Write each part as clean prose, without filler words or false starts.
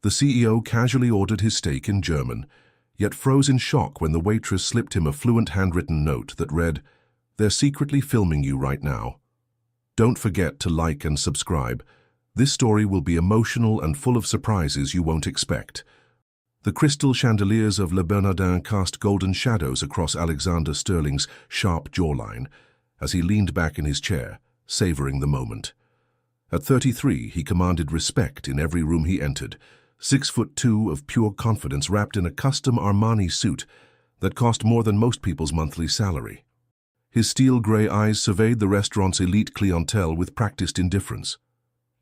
The CEO casually ordered his steak in German, yet froze in shock when the waitress slipped him a fluent handwritten note that read, "They're secretly filming you right now. Don't forget to like and subscribe. This story will be emotional and full of surprises you won't expect." The crystal chandeliers of Le Bernardin cast golden shadows across Alexander Sterling's sharp jawline as he leaned back in his chair, savoring the moment. At 33, he commanded respect in every room he entered, 6'2" of pure confidence wrapped in a custom Armani suit that cost more than most people's monthly salary. His steel-gray eyes surveyed the restaurant's elite clientele with practiced indifference.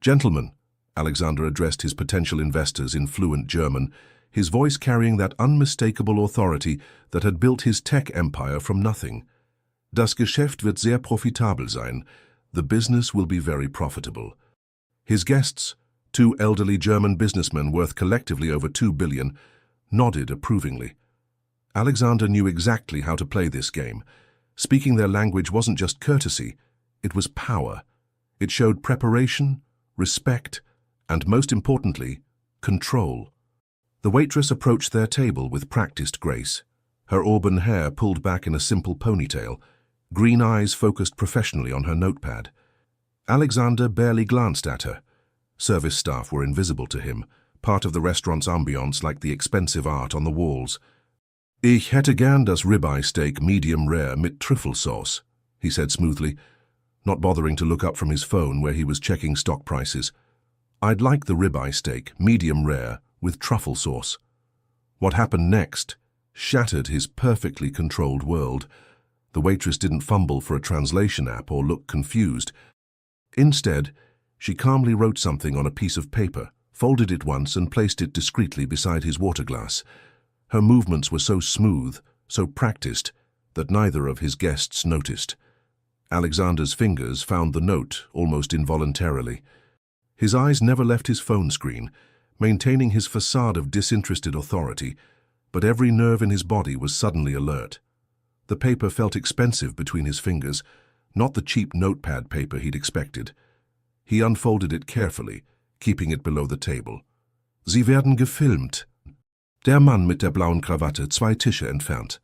"Gentlemen," Alexander addressed his potential investors in fluent German, his voice carrying that unmistakable authority that had built his tech empire from nothing. "Das Geschäft wird sehr profitabel sein. The business will be very profitable." His guests, two elderly German businessmen worth collectively over $2 billion, nodded approvingly. Alexander knew exactly how to play this game. Speaking their language wasn't just courtesy, it was power. It showed preparation, respect, and most importantly, control. The waitress approached their table with practiced grace, her auburn hair pulled back in a simple ponytail, green eyes focused professionally on her notepad. Alexander barely glanced at her. Service staff were invisible to him, part of the restaurant's ambiance like the expensive art on the walls. "Ich hätte gern das ribeye steak medium rare mit Trüffelsauce," he said smoothly, not bothering to look up from his phone where he was checking stock prices. "I'd like the ribeye steak medium rare with truffle sauce." What happened next shattered his perfectly controlled world. The waitress didn't fumble for a translation app or look confused. Instead, she calmly wrote something on a piece of paper, folded it once and placed it discreetly beside his water glass. Her movements were so smooth, so practiced, that neither of his guests noticed. Alexander's fingers found the note almost involuntarily. His eyes never left his phone screen, maintaining his facade of disinterested authority, but every nerve in his body was suddenly alert. The paper felt expensive between his fingers, not the cheap notepad paper he'd expected. He unfolded it carefully, keeping it below the table. "Sie werden gefilmt. Der Mann mit der blauen Krawatte 2 Tische entfernt.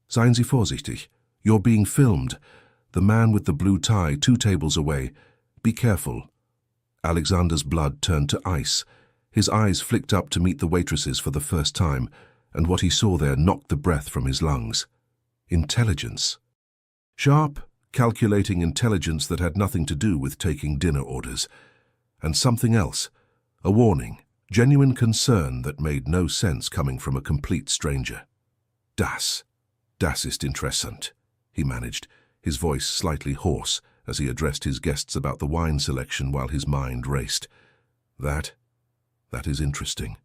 Seien Sie vorsichtig. You're being filmed. The man with the blue tie 2 tables away. Be careful." Alexander's blood turned to ice. His eyes flicked up to meet the waitress's for the first time, and what he saw there knocked the breath from his lungs. Intelligence. Sharp, calculating intelligence that had nothing to do with taking dinner orders. And something else, a warning, genuine concern that made no sense coming from a complete stranger. Das ist interessant," he managed, his voice slightly hoarse as he addressed his guests about the wine selection while his mind raced. That is interesting."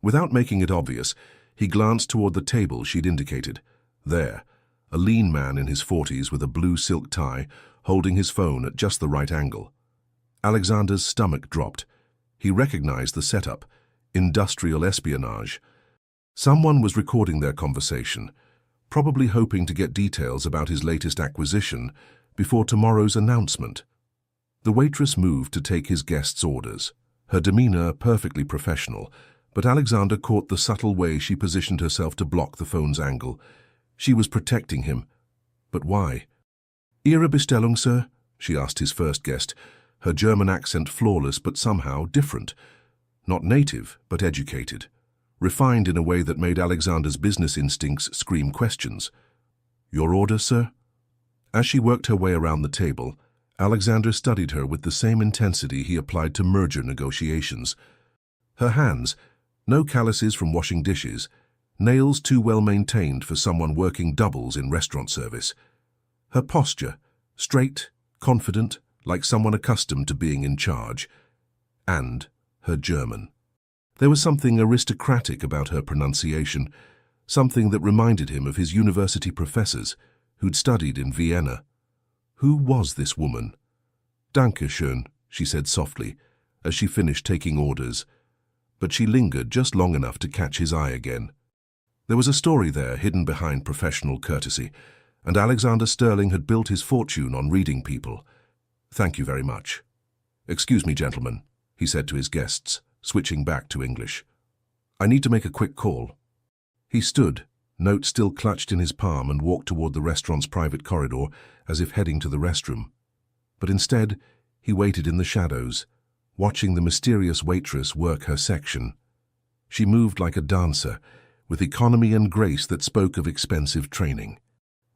Without making it obvious, he glanced toward the table she'd indicated. There, a lean man in his 40s with a blue silk tie, holding his phone at just the right angle. Alexander's stomach dropped. He recognized the setup, industrial espionage. Someone was recording their conversation, probably hoping to get details about his latest acquisition before tomorrow's announcement. The waitress moved to take his guests' orders, her demeanor perfectly professional, but Alexander caught the subtle way she positioned herself to block the phone's angle. She was protecting him. But why? "Ihre Bestellung, sir?" she asked his first guest, her German accent flawless but somehow different. Not native, but educated. Refined in a way that made Alexander's business instincts scream questions. "Your order, sir?" As she worked her way around the table, Alexander studied her with the same intensity he applied to merger negotiations. Her hands, no calluses from washing dishes, nails too well maintained for someone working doubles in restaurant service. Her posture, straight, confident, like someone accustomed to being in charge. And her German. There was something aristocratic about her pronunciation, something that reminded him of his university professors who'd studied in Vienna. Who was this woman? "Danke schön," she said softly, as she finished taking orders, but she lingered just long enough to catch his eye again. There was a story there hidden behind professional courtesy, and Alexander Sterling had built his fortune on reading people. "Thank you very much." "Excuse me, gentlemen," he said to his guests, switching back to English. I need to make a quick call. He stood, note still clutched in his palm, and walked toward the restaurant's private corridor as if heading to the restroom. But instead, he waited in the shadows, watching the mysterious waitress work her section. She moved like a dancer, with economy and grace that spoke of expensive training.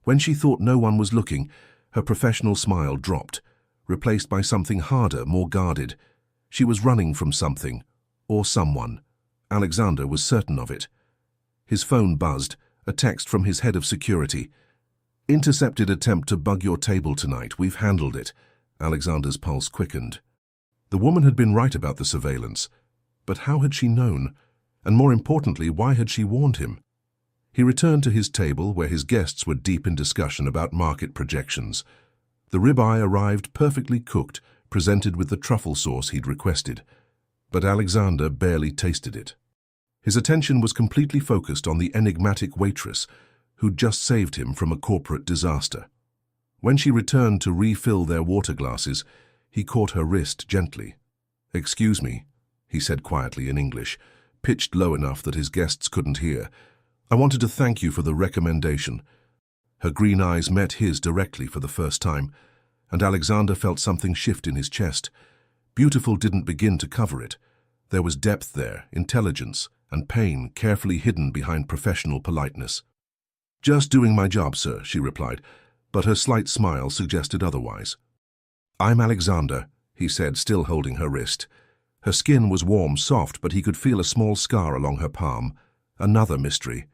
When she thought no one was looking, her professional smile dropped, replaced by something harder, more guarded. She was running from something, or someone. Alexander was certain of it. His phone buzzed, a text from his head of security. "Intercepted attempt to bug your table tonight. We've handled it." Alexander's pulse quickened. The woman had been right about the surveillance. But how had she known? And more importantly, why had she warned him? He returned to his table where his guests were deep in discussion about market projections. The ribeye arrived perfectly cooked, presented with the truffle sauce he'd requested. But Alexander barely tasted it. His attention was completely focused on the enigmatic waitress who'd just saved him from a corporate disaster. When she returned to refill their water glasses, he caught her wrist gently. "Excuse me," he said quietly in English, pitched low enough that his guests couldn't hear. "I wanted to thank you for the recommendation." Her green eyes met his directly for the first time, and Alexander felt something shift in his chest. Beautiful didn't begin to cover it. There was depth there, intelligence, and pain carefully hidden behind professional politeness. "Just doing my job, sir," she replied, but her slight smile suggested otherwise. "I'm Alexander," he said, still holding her wrist. Her skin was warm, soft, but he could feel a small scar along her palm. Another mystery.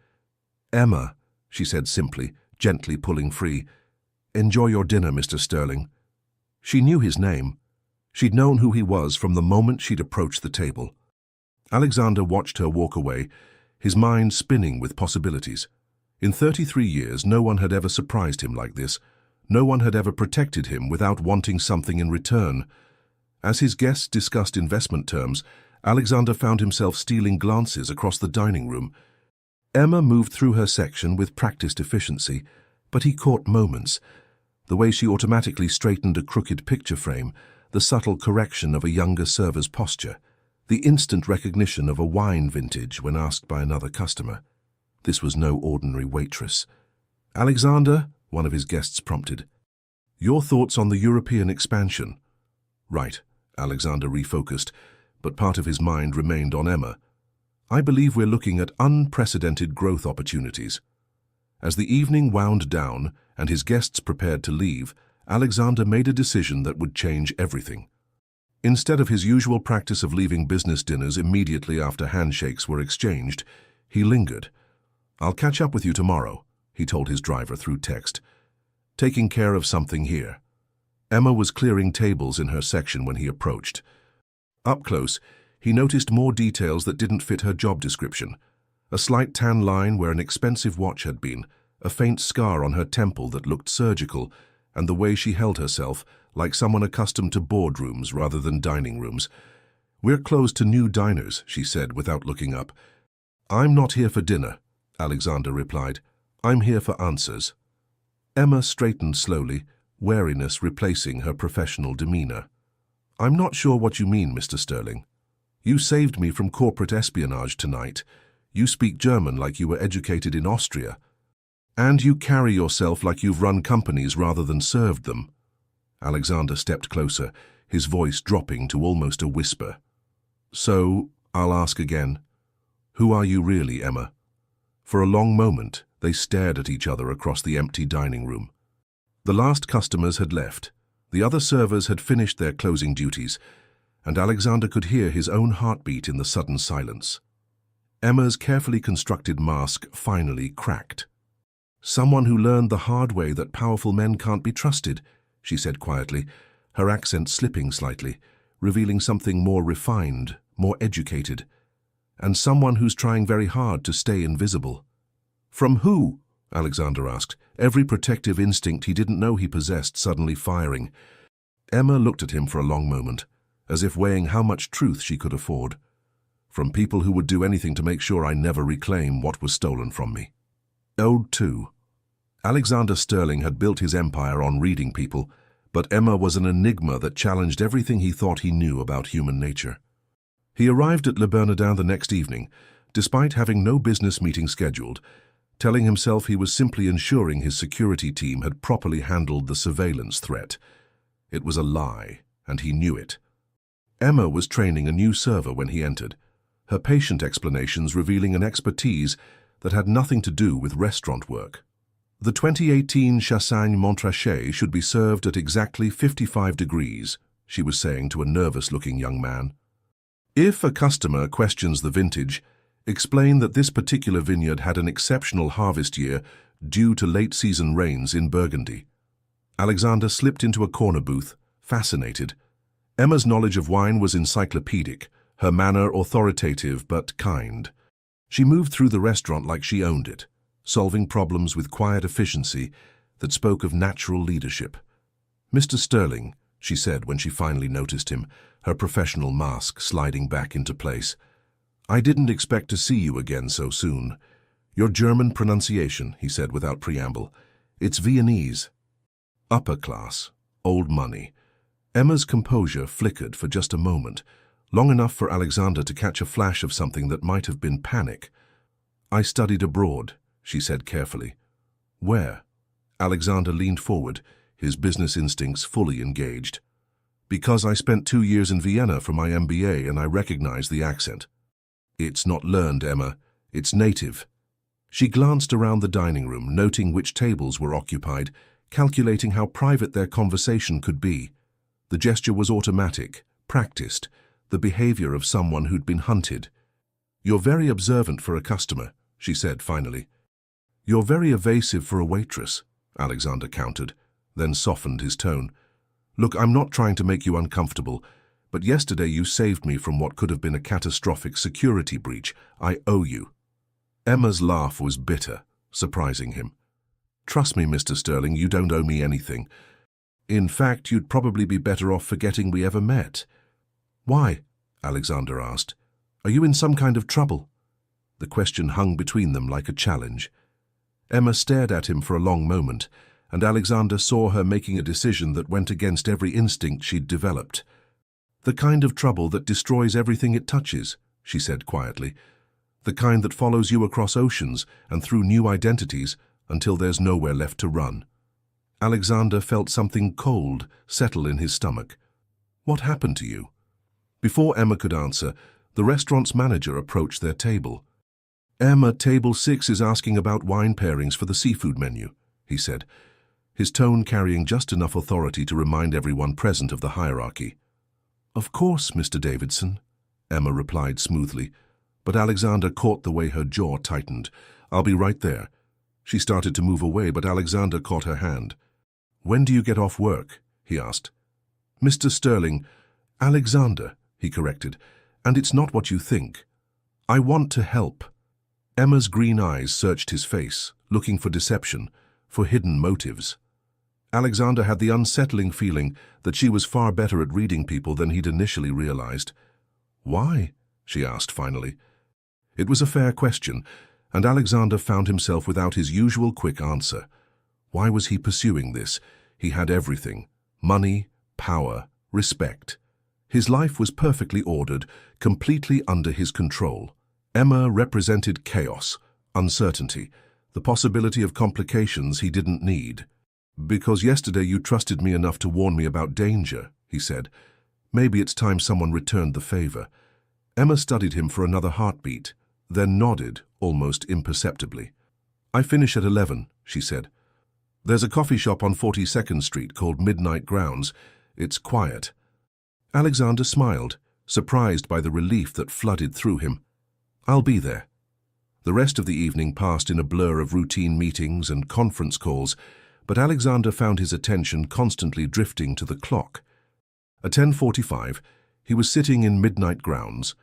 "Emma," she said simply, gently pulling free. "Enjoy your dinner, Mr. Sterling." She knew his name. She'd known who he was from the moment she'd approached the table. Alexander watched her walk away, his mind spinning with possibilities. In 33 years, no one had ever surprised him like this. No one had ever protected him without wanting something in return. As his guests discussed investment terms, Alexander found himself stealing glances across the dining room. Emma moved through her section with practiced efficiency, but he caught moments. The way she automatically straightened a crooked picture frame, the subtle correction of a younger server's posture, the instant recognition of a wine vintage when asked by another customer. This was no ordinary waitress. "Alexander," one of his guests prompted. "Your thoughts on the European expansion?" "Right," Alexander refocused, but part of his mind remained on Emma. "I believe we're looking at unprecedented growth opportunities." As the evening wound down and his guests prepared to leave, Alexander made a decision that would change everything. Instead of his usual practice of leaving business dinners immediately after handshakes were exchanged, he lingered. "I'll catch up with you tomorrow," he told his driver through text. "Taking care of something here." Emma was clearing tables in her section when he approached. Up close, he noticed more details that didn't fit her job description. A slight tan line where an expensive watch had been, a faint scar on her temple that looked surgical, and the way she held herself, like someone accustomed to boardrooms rather than dining rooms. "We're closed to new diners," she said without looking up. "I'm not here for dinner," Alexander replied. "I'm here for answers." Emma straightened slowly, wariness replacing her professional demeanor. "I'm not sure what you mean, Mr. Sterling. You saved me from corporate espionage tonight. You speak German like you were educated in Austria. And you carry yourself like you've run companies rather than served them." Alexander stepped closer, his voice dropping to almost a whisper. "So, I'll ask again. Who are you really, Emma?" For a long moment, they stared at each other across the empty dining room. The last customers had left. The other servers had finished their closing duties, and Alexander could hear his own heartbeat in the sudden silence. Emma's carefully constructed mask finally cracked. "Someone who learned the hard way that powerful men can't be trusted," she said quietly, her accent slipping slightly, revealing something more refined, more educated. "And someone who's trying very hard to stay invisible." "From who?" Alexander asked, every protective instinct he didn't know he possessed suddenly firing. Emma looked at him for a long moment, as if weighing how much truth she could afford. "From people who would do anything to make sure I never reclaim what was stolen from me." Ode 2. Alexander Sterling had built his empire on reading people, but Emma was an enigma that challenged everything he thought he knew about human nature. He arrived at Le Bernardin the next evening, despite having no business meeting scheduled, telling himself he was simply ensuring his security team had properly handled the surveillance threat. It was a lie, and he knew it. Emma was training a new server when he entered, her patient explanations revealing an expertise that had nothing to do with restaurant work. The 2018 Chassagne Montrachet should be served at exactly 55 degrees, she was saying to a nervous-looking young man. If a customer questions the vintage, explain that this particular vineyard had an exceptional harvest year due to late-season rains in Burgundy. Alexander slipped into a corner booth, fascinated. Emma's knowledge of wine was encyclopedic, her manner authoritative but kind. She moved through the restaurant like she owned it, solving problems with quiet efficiency that spoke of natural leadership. "Mr. Sterling," she said when she finally noticed him, her professional mask sliding back into place. "I didn't expect to see you again so soon. Your German pronunciation," he said without preamble. "It's Viennese." Upper class, old money. Emma's composure flickered for just a moment, long enough for Alexander to catch a flash of something that might have been panic. "I studied abroad," she said carefully. "Where?" Alexander leaned forward, his business instincts fully engaged. "Because I spent 2 years in Vienna for my MBA and I recognize the accent." "It's not learned, Emma. It's native." She glanced around the dining room, noting which tables were occupied, calculating how private their conversation could be. The gesture was automatic, practiced, the behavior of someone who'd been hunted. "You're very observant for a customer," she said finally. "You're very evasive for a waitress," Alexander countered, then softened his tone. "Look, I'm not trying to make you uncomfortable, but yesterday you saved me from what could have been a catastrophic security breach. I owe you." Emma's laugh was bitter, surprising him. "Trust me, Mr. Sterling, you don't owe me anything. In fact, you'd probably be better off forgetting we ever met." "Why?" Alexander asked. "Are you in some kind of trouble?" The question hung between them like a challenge. Emma stared at him for a long moment, and Alexander saw her making a decision that went against every instinct she'd developed. "The kind of trouble that destroys everything it touches," she said quietly. "The kind that follows you across oceans and through new identities until there's nowhere left to run." Alexander felt something cold settle in his stomach. "What happened to you?" Before Emma could answer, the restaurant's manager approached their table. "Emma, table 6 is asking about wine pairings for the seafood menu," he said, his tone carrying just enough authority to remind everyone present of the hierarchy. "Of course, Mr. Davidson," Emma replied smoothly, but Alexander caught the way her jaw tightened. "I'll be right there." She started to move away, but Alexander caught her hand. "When do you get off work?" he asked. "Mr. Sterling, Alexander," he corrected, "and it's not what you think. I want to help." Emma's green eyes searched his face, looking for deception, for hidden motives. Alexander had the unsettling feeling that she was far better at reading people than he'd initially realized. "Why?" she asked finally. It was a fair question, and Alexander found himself without his usual quick answer. Why was he pursuing this? He had everything: money, power, respect. His life was perfectly ordered, completely under his control. Emma represented chaos, uncertainty, the possibility of complications he didn't need. "Because yesterday you trusted me enough to warn me about danger," he said. "Maybe it's time someone returned the favor." Emma studied him for another heartbeat, then nodded, almost imperceptibly. "I finish at 11, she said. "There's a coffee shop on 42nd Street called Midnight Grounds. It's quiet." Alexander smiled, surprised by the relief that flooded through him. "I'll be there." The rest of the evening passed in a blur of routine meetings and conference calls, but Alexander found his attention constantly drifting to the clock. At 10:45, he was sitting in Midnight Grounds,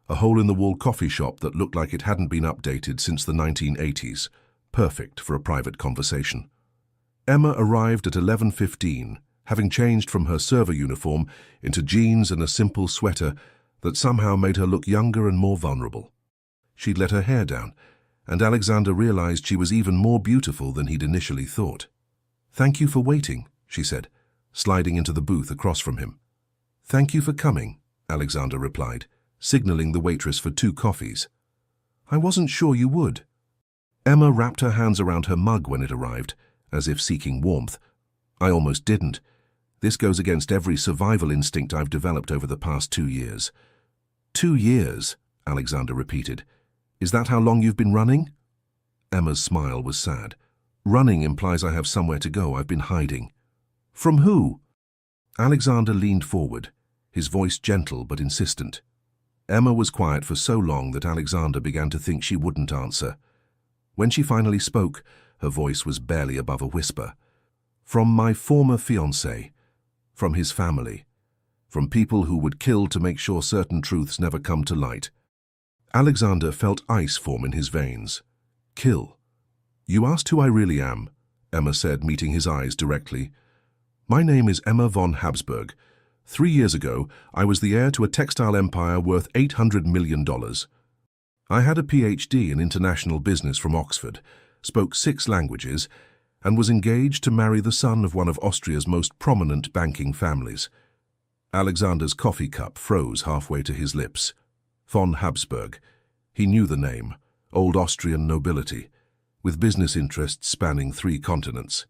a hole-in-the-wall coffee shop that looked like it hadn't been updated since the 1980s, perfect for a private conversation. Emma arrived at 11:15, having changed from her server uniform into jeans and a simple sweater that somehow made her look younger and more vulnerable. She'd let her hair down, and Alexander realized she was even more beautiful than he'd initially thought. "Thank you for waiting," she said, sliding into the booth across from him. "Thank you for coming," Alexander replied, signaling the waitress for 2 coffees. I wasn't sure you would. Emma wrapped her hands around her mug when it arrived, as if seeking warmth. I almost didn't. This goes against every survival instinct I've developed over the past 2 years. 2 years, Alexander repeated. Is that how long you've been running? Emma's smile was sad. Running implies I have somewhere to go. I've been hiding. From who? Alexander leaned forward, his voice gentle but insistent. Emma was quiet for so long that Alexander began to think she wouldn't answer. When she finally spoke, her voice was barely above a whisper. From my former fiancé, from his family, from people who would kill to make sure certain truths never come to light. Alexander felt ice form in his veins. Kill. You asked who I really am, Emma said, meeting his eyes directly. My name is Emma von Habsburg. 3 years ago, I was the heir to a textile empire worth $800 million. I had a PhD in international business from Oxford, spoke 6 languages, and was engaged to marry the son of one of Austria's most prominent banking families. Alexander's coffee cup froze halfway to his lips. Von Habsburg. He knew the name. Old Austrian nobility, with business interests spanning 3 continents.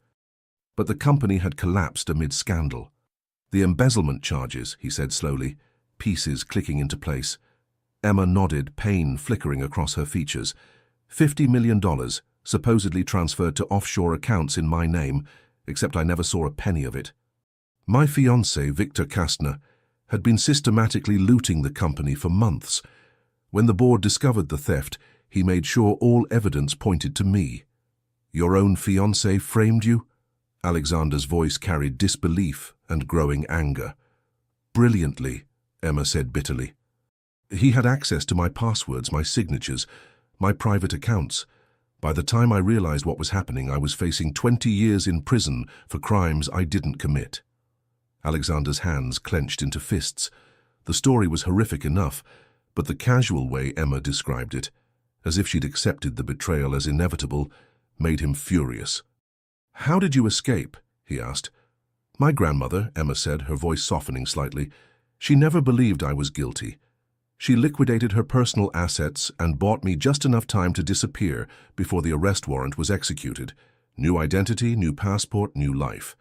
But the company had collapsed amid scandal. The embezzlement charges, he said slowly, pieces clicking into place. Emma nodded, pain flickering across her features. $50 million, supposedly transferred to offshore accounts in my name, except I never saw a penny of it. My fiancé, Victor Kastner, had been systematically looting the company for months. When the board discovered the theft, he made sure all evidence pointed to me. Your own fiancé framed you? Alexander's voice carried disbelief and growing anger. Brilliantly, Emma said bitterly. He had access to my passwords, my signatures, my private accounts. By the time I realized what was happening, I was facing 20 years in prison for crimes I didn't commit. Alexander's hands clenched into fists. The story was horrific enough, but the casual way Emma described it, as if she'd accepted the betrayal as inevitable, made him furious. How did you escape? He asked. My grandmother, Emma said, her voice softening slightly. She never believed I was guilty. She liquidated her personal assets and bought me just enough time to disappear before the arrest warrant was executed. New identity, new passport, new life.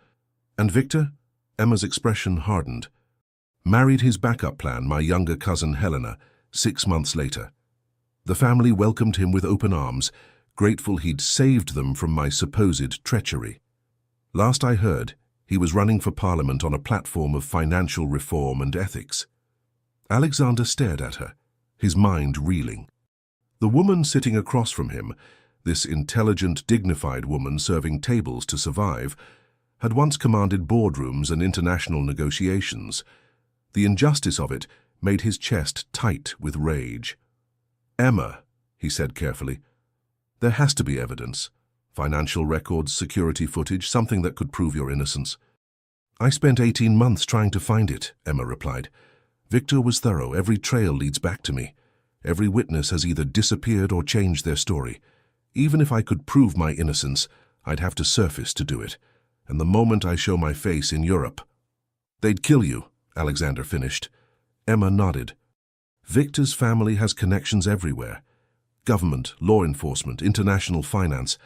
And Victor? Emma's expression hardened. Married his backup plan, my younger cousin Helena, 6 months later. The family welcomed him with open arms, grateful he'd saved them from my supposed treachery. Last I heard, he was running for parliament on a platform of financial reform and ethics. Alexander stared at her, his mind reeling. The woman sitting across from him, this intelligent, dignified woman serving tables to survive, had once commanded boardrooms and international negotiations. The injustice of it made his chest tight with rage. Emma, he said carefully, there has to be evidence. Financial records, security footage, something that could prove your innocence. I spent 18 months trying to find it, Emma replied. Victor was thorough. Every trail leads back to me. Every witness has either disappeared or changed their story. Even if I could prove my innocence, I'd have to surface to do it. And the moment I show my face in Europe... They'd kill you, Alexander finished. Emma nodded. Victor's family has connections everywhere. Government, law enforcement, international finance.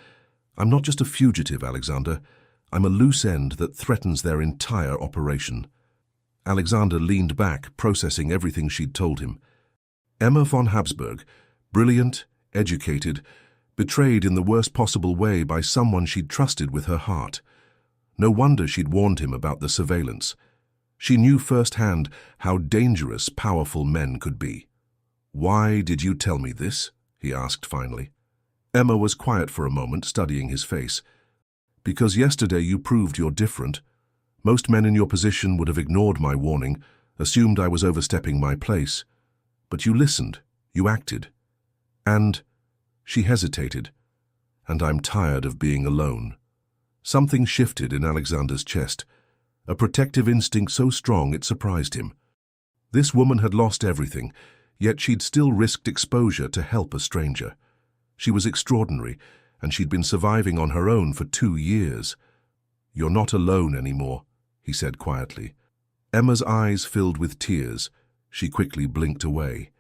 I'm not just a fugitive, Alexander. I'm a loose end that threatens their entire operation. Alexander leaned back, processing everything she'd told him. Emma von Habsburg, brilliant, educated, betrayed in the worst possible way by someone she'd trusted with her heart. No wonder she'd warned him about the surveillance. She knew firsthand how dangerous powerful men could be. Why did you tell me this? He asked finally. Emma was quiet for a moment, studying his face. Because yesterday you proved you're different. Most men in your position would have ignored my warning, assumed I was overstepping my place. But you listened, you acted. And... She hesitated. And I'm tired of being alone. Something shifted in Alexander's chest, a protective instinct so strong it surprised him. This woman had lost everything, yet she'd still risked exposure to help a stranger. She was extraordinary, and she'd been surviving on her own for 2 years. You're not alone anymore, he said quietly. Emma's eyes filled with tears. She quickly blinked away.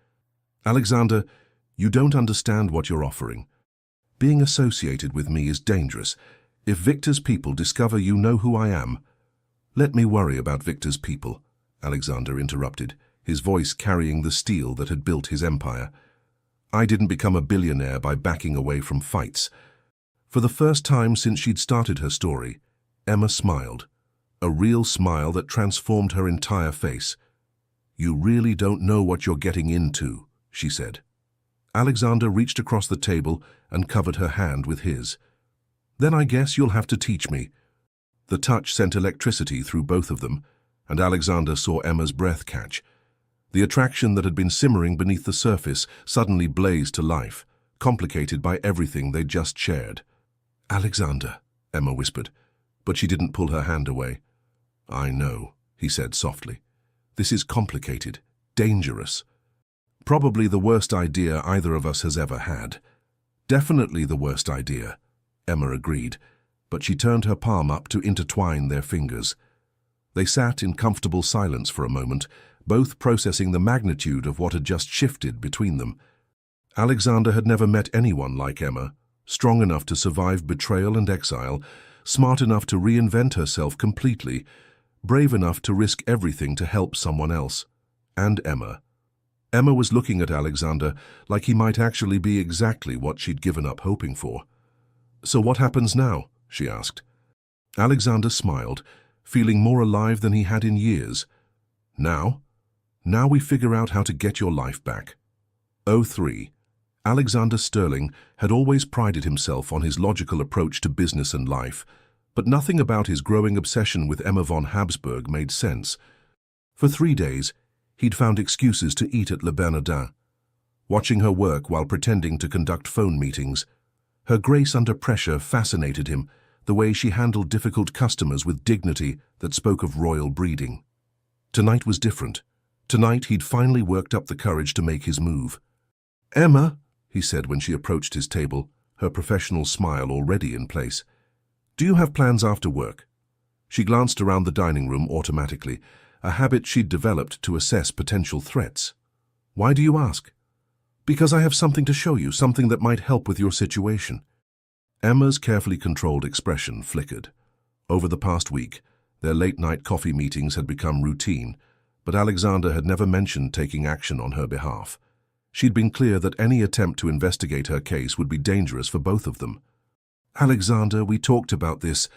Alexander, You don't understand what you're offering. Being associated with me is dangerous. If Victor's people discover you know who I am—" "Let me worry about Victor's people," Alexander interrupted, his voice carrying the steel that had built his empire. "I didn't become a billionaire by backing away from fights." For the first time since she'd started her story, Emma smiled, a real smile that transformed her entire face. "You really don't know what you're getting into," she said. Alexander reached across the table and covered her hand with his. "Then I guess you'll have to teach me." The touch sent electricity through both of them, and Alexander saw Emma's breath catch. The attraction that had been simmering beneath the surface suddenly blazed to life, complicated by everything they'd just shared. "Alexander," Emma whispered, but she didn't pull her hand away. "I know," he said softly. "This is complicated, dangerous. Probably the worst idea either of us has ever had." "Definitely the worst idea," Emma agreed, but she turned her palm up to intertwine their fingers. They sat in comfortable silence for a moment, both processing the magnitude of what had just shifted between them. Alexander had never met anyone like Emma, strong enough to survive betrayal and exile, smart enough to reinvent herself completely, brave enough to risk everything to help someone else. And Emma. Emma was looking at Alexander like he might actually be exactly what she'd given up hoping for. "So what happens now?" she asked. Alexander smiled, feeling more alive than he had in years. "Now? Now we figure out how to get your life back." 03. Alexander Sterling had always prided himself on his logical approach to business and life, but nothing about his growing obsession with Emma von Habsburg made sense. For 3 days, he'd found excuses to eat at Le Bernardin, watching her work while pretending to conduct phone meetings. Her grace under pressure fascinated him, the way she handled difficult customers with dignity that spoke of royal breeding. Tonight was different. Tonight he'd finally worked up the courage to make his move. "Emma," he said when she approached his table, her professional smile already in place, "do you have plans after work?" She glanced around the dining room automatically, a habit she'd developed to assess potential threats. "Why do you ask?" "Because I have something to show you, something that might help with your situation." Emma's carefully controlled expression flickered. Over the past week, their late-night coffee meetings had become routine, but Alexander had never mentioned taking action on her behalf. She'd been clear that any attempt to investigate her case would be dangerous for both of them. "Alexander, we talked about this.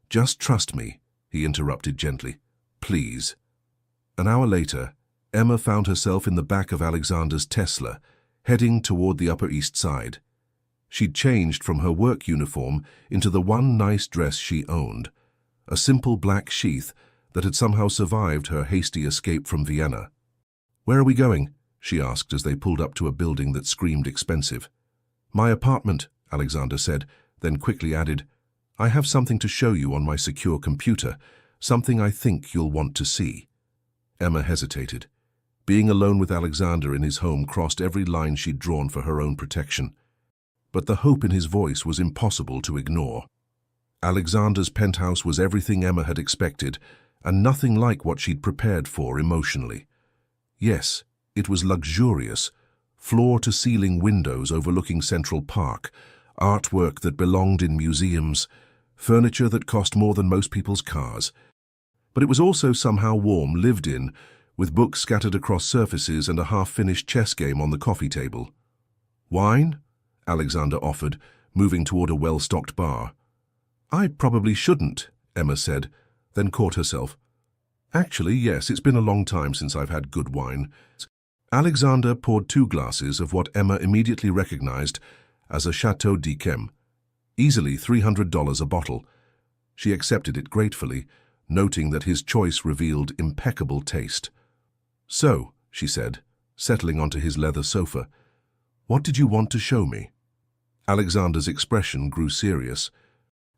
Just trust me," he interrupted gently. "Please." An hour later, Emma found herself in the back of Alexander's Tesla, heading toward the Upper East Side. She'd changed from her work uniform into the one nice dress she owned, a simple black sheath that had somehow survived her hasty escape from Vienna. "Where are we going?" she asked as they pulled up to a building that screamed expensive. "My apartment," Alexander said, then quickly added, "I have something to show you on my secure computer, something I think you'll want to see." Emma hesitated. Being alone with Alexander in his home crossed every line she'd drawn for her own protection. But the hope in his voice was impossible to ignore. Alexander's penthouse was everything Emma had expected, and nothing like what she'd prepared for emotionally. Yes, it was luxurious, floor-to-ceiling windows overlooking Central Park, artwork that belonged in museums, furniture that cost more than most people's cars. But it was also somehow warm, lived in, with books scattered across surfaces and a half-finished chess game on the coffee table. "Wine?" Alexander offered, moving toward a well-stocked bar. "I probably shouldn't," Emma said, then caught herself. "Actually, yes, it's been a long time since I've had good wine." Alexander poured 2 glasses of what Emma immediately recognized as a Chateau d'Yquem, easily $300 a bottle. She accepted it gratefully, noting that his choice revealed impeccable taste. "So," she said, settling onto his leather sofa, "what did you want to show me?" Alexander's expression grew serious.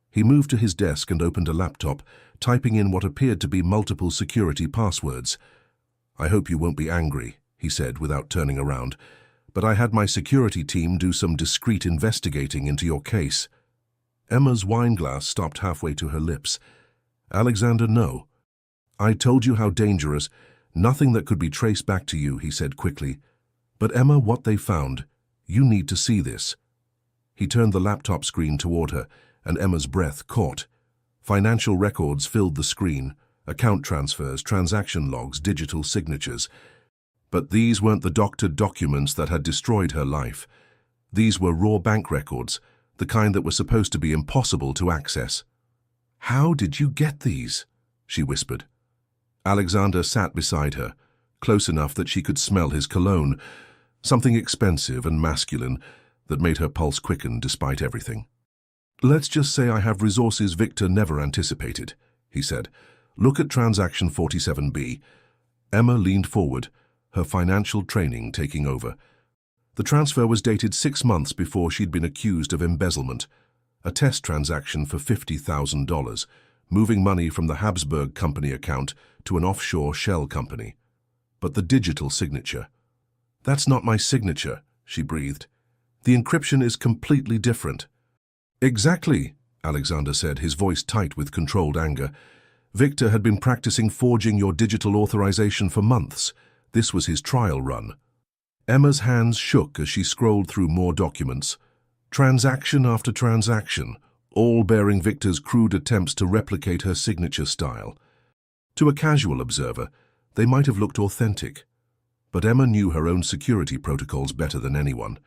He moved to his desk and opened a laptop, typing in what appeared to be multiple security passwords. "I hope you won't be angry," he said without turning around, "but I had my security team do some discreet investigating into your case." Emma's wine glass stopped halfway to her lips. "Alexander, no. I told you how dangerous. Nothing that could be traced back to you," he said quickly. "But Emma, what they found, You need to see this." He turned the laptop screen toward her, and Emma's breath caught. Financial records filled the screen, account transfers, transaction logs, digital signatures. But these weren't the doctored documents that had destroyed her life. These were raw bank records, the kind that were supposed to be impossible to access. "How did you get these?" she whispered. Alexander sat beside her, close enough that she could smell his cologne, something expensive and masculine that made her pulse quicken despite everything. "Let's just say I have resources Victor never anticipated," he said. "Look at transaction 47B. Emma leaned forward, her financial training taking over. The transfer was dated 6 months before she'd been accused of embezzlement. A test transaction for $50,000, moving money from the Habsburg Company account to an offshore shell company. But the digital signature. "That's not my signature," she breathed. "The encryption is completely different." "Exactly," Alexander said, his voice tight with controlled anger. "Victor had been practicing forging your digital authorization for months. This was his trial run." Emma's hands shook as she scrolled through more documents. Transaction after transaction, all bearing Victor's crude attempts to replicate her signature style. To a casual observer, they might have looked authentic. But Emma knew her own security protocols better than anyone.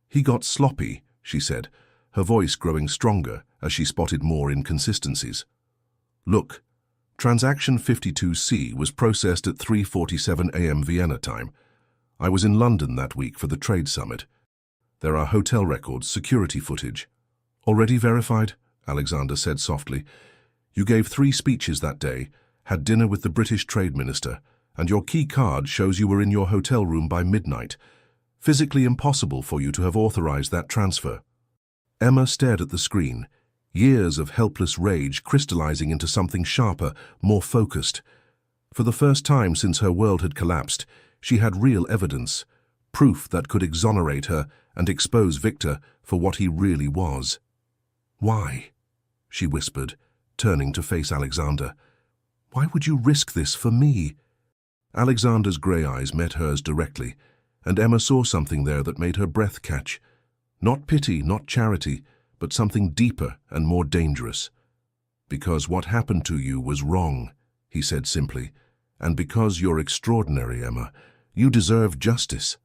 "He got sloppy," she said, her voice growing stronger as she spotted more inconsistencies. "Look, transaction 52C was processed at 3:47 a.m. Vienna time. I was in London that week for the trade summit. There are hotel records, security footage." "Already verified?" Alexander said softly. "You gave 3 speeches that day, had dinner with the British Trade Minister, and your key card shows you were in your hotel room by midnight. Physically impossible for you to have authorized that transfer." Emma stared at the screen, years of helpless rage crystallizing into something sharper, more focused. For the first time since her world had collapsed, she had real evidence, proof that could exonerate her and expose Victor for what he really was. "Why?" she whispered, turning to face Alexander. "Why would you risk this for me?" Alexander's grey eyes met hers directly, and Emma saw something there that made her breath catch. Not pity, not charity, but something deeper and more dangerous. "Because what happened to you was wrong," he said simply, "and because you're extraordinary, Emma, you deserve justice."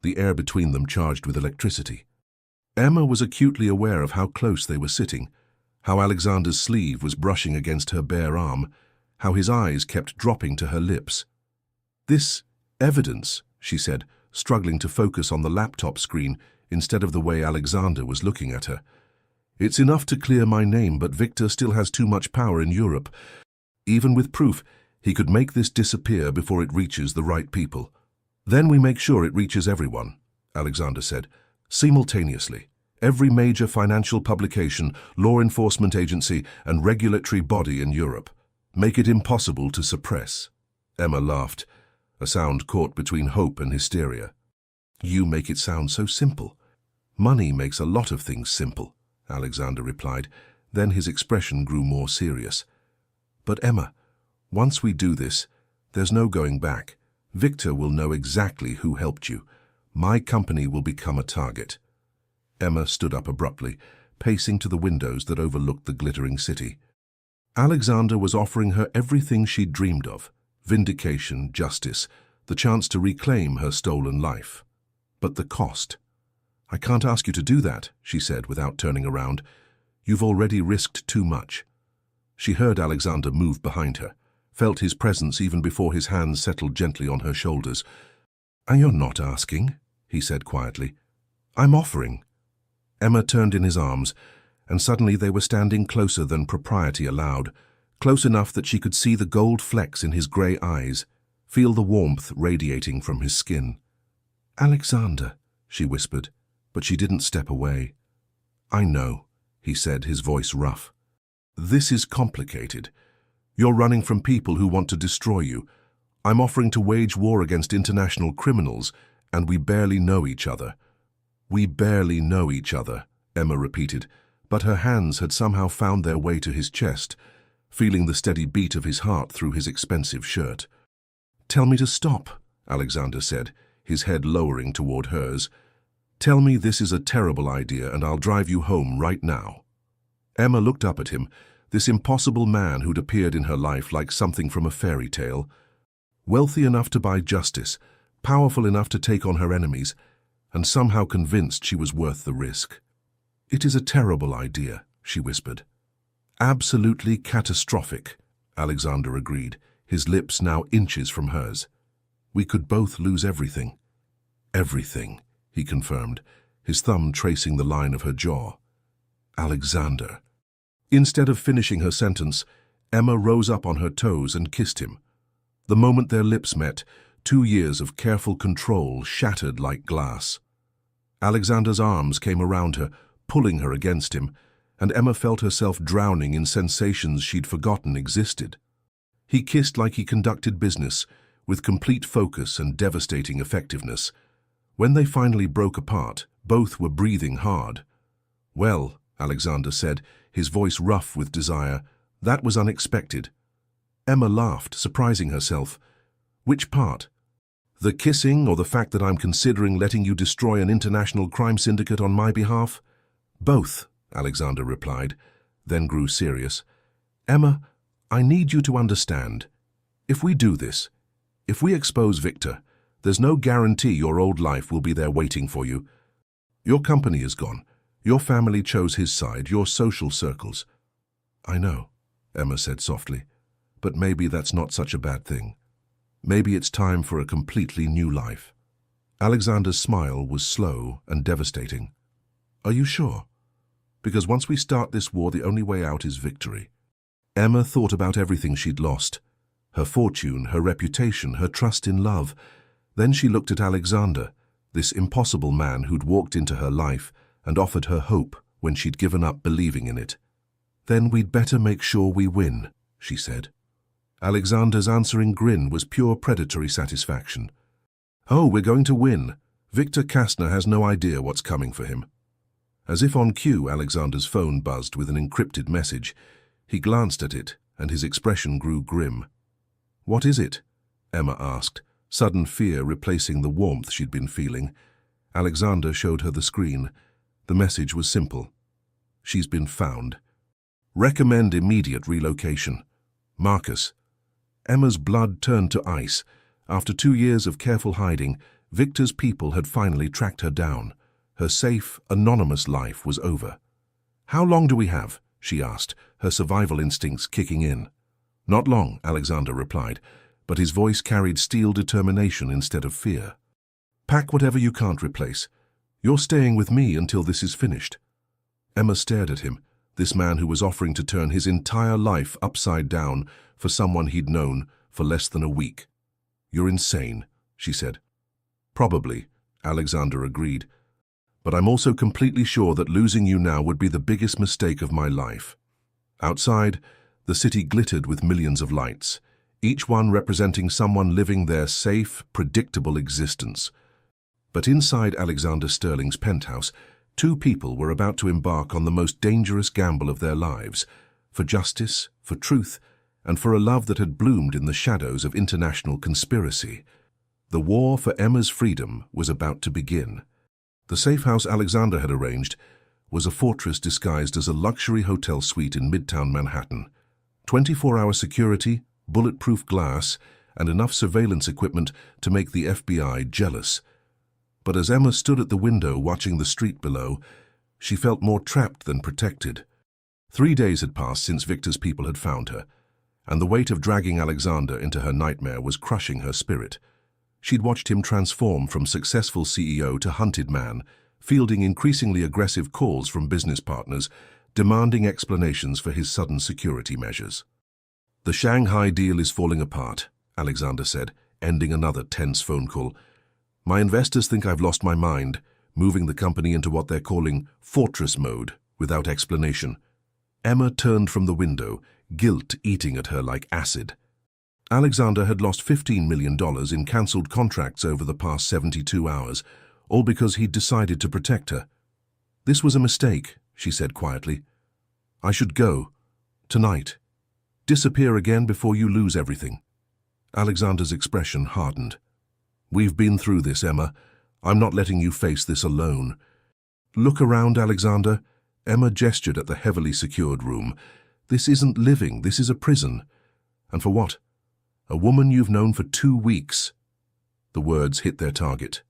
The air between them charged with electricity. Emma was acutely aware of how close they were sitting, how Alexander's sleeve was brushing against her bare arm, how his eyes kept dropping to her lips. "This evidence," she said, struggling to focus on the laptop screen instead of the way Alexander was looking at her. "It's enough to clear my name, but Victor still has too much power in Europe. Even with proof, he could make this disappear before it reaches the right people. Then we make sure it reaches everyone," Alexander said, "simultaneously. Every major financial publication, law enforcement agency, and regulatory body in Europe. Make it impossible to suppress." Emma laughed, a sound caught between hope and hysteria. "You make it sound so simple." "Money makes a lot of things simple," Alexander replied. Then his expression grew more serious. "But Emma, once we do this, there's no going back. Victor will know exactly who helped you. My company will become a target." Emma stood up abruptly, pacing to the windows that overlooked the glittering city. Alexander was offering her everything she'd dreamed of: vindication, justice, the chance to reclaim her stolen life. But the cost. "I can't ask you to do that," she said without turning around. "You've already risked too much." She heard Alexander move behind her, felt his presence even before his hands settled gently on her shoulders. "You're not asking," he said quietly. "I'm offering." Emma turned in his arms, and suddenly they were standing closer than propriety allowed, close enough that she could see the gold flecks in his grey eyes, feel the warmth radiating from his skin. "Alexander," she whispered, but she didn't step away. "I know," he said, his voice rough. "This is complicated. You're running from people who want to destroy you. I'm offering to wage war against international criminals, and we barely know each other." "We barely know each other," Emma repeated, but her hands had somehow found their way to his chest, feeling the steady beat of his heart through his expensive shirt. "Tell me to stop," Alexander said, his head lowering toward hers. Tell me this is a terrible idea and I'll drive you home right now. Emma looked up at him, this impossible man who'd appeared in her life like something from a fairy tale. Wealthy enough to buy justice, powerful enough to take on her enemies, and somehow convinced she was worth the risk. It is a terrible idea, she whispered. Absolutely catastrophic, Alexander agreed, his lips now inches from hers. We could both lose everything. Everything, he confirmed, his thumb tracing the line of her jaw. Alexander. Instead of finishing her sentence, Emma rose up on her toes and kissed him. The moment their lips met, 2 years of careful control shattered like glass. Alexander's arms came around her, pulling her against him, and Emma felt herself drowning in sensations she'd forgotten existed. He kissed like he conducted business, with complete focus and devastating effectiveness. When they finally broke apart, both were breathing hard. Well, Alexander said, his voice rough with desire, that was unexpected. Emma laughed, surprising herself. Which part? The kissing or the fact that I'm considering letting you destroy an international crime syndicate on my behalf? Both, Alexander replied, then grew serious. Emma, I need you to understand. If we do this, if we expose Victor, there's no guarantee your old life will be there waiting for you. Your company is gone. Your family chose his side, your social circles. I know, Emma said softly, but maybe that's not such a bad thing. Maybe it's time for a completely new life. Alexander's smile was slow and devastating. Are you sure? Because once we start this war, the only way out is victory. Emma thought about everything she'd lost. Her fortune, her reputation, her trust in love. Then she looked at Alexander, this impossible man who'd walked into her life and offered her hope when she'd given up believing in it. Then we'd better make sure we win, she said. Alexander's answering grin was pure predatory satisfaction. Oh, we're going to win. Victor Kastner has no idea what's coming for him. As if on cue, Alexander's phone buzzed with an encrypted message. He glanced at it, and his expression grew grim. What is it? Emma asked, sudden fear replacing the warmth she'd been feeling. Alexander showed her the screen. The message was simple. She's been found. Recommend immediate relocation. Marcus. Emma's blood turned to ice. After 2 years of careful hiding, Victor's people had finally tracked her down. Her safe, anonymous life was over. How long do we have? She asked, her survival instincts kicking in. Not long, Alexander replied, but his voice carried steel determination instead of fear. Pack whatever you can't replace. You're staying with me until this is finished. Emma stared at him, this man who was offering to turn his entire life upside down for someone he'd known for less than a week. You're insane, she said. Probably, Alexander agreed. But I'm also completely sure that losing you now would be the biggest mistake of my life. Outside, the city glittered with millions of lights, each one representing someone living their safe, predictable existence. But inside Alexander Sterling's penthouse, 2 people were about to embark on the most dangerous gamble of their lives, for justice, for truth, and for a love that had bloomed in the shadows of international conspiracy. The war for Emma's freedom was about to begin. The safe house Alexander had arranged was a fortress disguised as a luxury hotel suite in Midtown Manhattan. 24-hour security, bulletproof glass, and enough surveillance equipment to make the FBI jealous. But as Emma stood at the window watching the street below, she felt more trapped than protected. 3 days had passed since Victor's people had found her, and the weight of dragging Alexander into her nightmare was crushing her spirit. She'd watched him transform from successful CEO to hunted man, fielding increasingly aggressive calls from business partners, demanding explanations for his sudden security measures. The Shanghai deal is falling apart, Alexander said, ending another tense phone call. My investors think I've lost my mind, moving the company into what they're calling fortress mode, without explanation. Emma turned from the window, guilt eating at her like acid. Alexander had lost $15 million in cancelled contracts over the past 72 hours, all because he'd decided to protect her. This was a mistake, she said quietly. I should go. Tonight. Disappear again before you lose everything. Alexander's expression hardened. We've been through this, Emma. I'm not letting you face this alone. Look around, Alexander. Emma gestured at the heavily secured room. This isn't living, this is a prison. And for what? A woman you've known for 2 weeks. The words hit their target.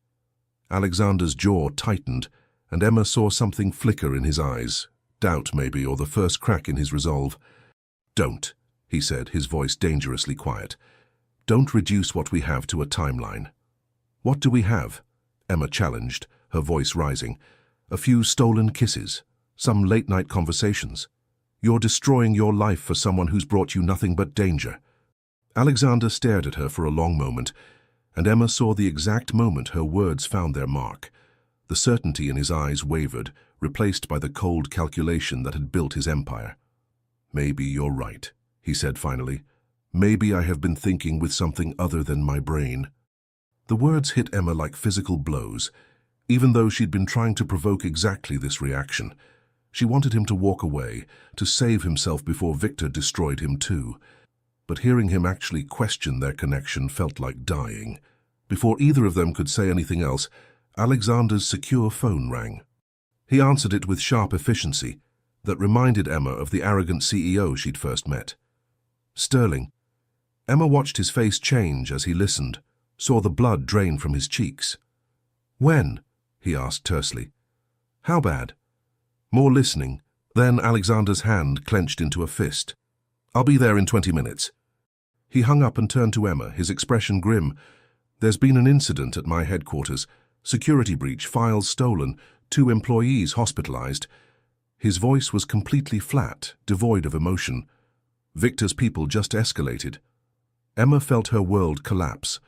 Alexander's jaw tightened, and Emma saw something flicker in his eyes. Doubt, maybe, or the first crack in his resolve. Don't, he said, his voice dangerously quiet. Don't reduce what we have to a timeline. What do we have? Emma challenged, her voice rising. A few stolen kisses, some late-night conversations. You're destroying your life for someone who's brought you nothing but danger. Alexander stared at her for a long moment, and Emma saw the exact moment her words found their mark. The certainty in his eyes wavered, replaced by the cold calculation that had built his empire. Maybe you're right, he said finally. Maybe I have been thinking with something other than my brain. The words hit Emma like physical blows, even though she'd been trying to provoke exactly this reaction. She wanted him to walk away, to save himself before Victor destroyed him too. But hearing him actually question their connection felt like dying. Before either of them could say anything else, Alexander's secure phone rang. He answered it with sharp efficiency that reminded Emma of the arrogant CEO she'd first met. Sterling. Emma watched his face change as he listened, saw the blood drain from his cheeks. When? He asked tersely. How bad? More listening. Then Alexander's hand clenched into a fist. I'll be there in 20 minutes. He hung up and turned to Emma, his expression grim. There's been an incident at my headquarters. Security breach, files stolen, 2 employees hospitalized. His voice was completely flat, devoid of emotion. Victor's people just escalated. Emma felt her world collapse.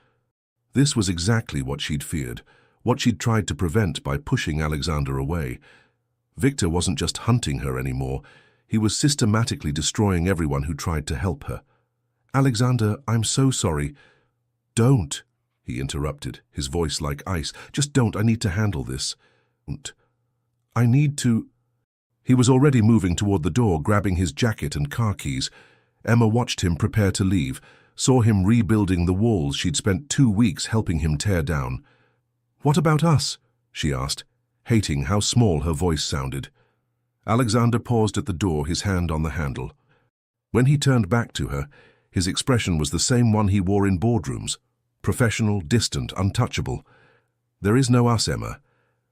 This was exactly what she'd feared, what she'd tried to prevent by pushing Alexander away. Victor wasn't just hunting her anymore. He was systematically destroying everyone who tried to help her. Alexander, I'm so sorry. Don't, he interrupted, his voice like ice. Just don't, I need to handle this. I need to... He was already moving toward the door, grabbing his jacket and car keys. Emma watched him prepare to leave, saw him rebuilding the walls she'd spent 2 weeks helping him tear down. What about us? She asked, hating how small her voice sounded. Alexander paused at the door, his hand on the handle. When he turned back to her, his expression was the same one he wore in boardrooms. Professional, distant, untouchable. There is no us, Emma.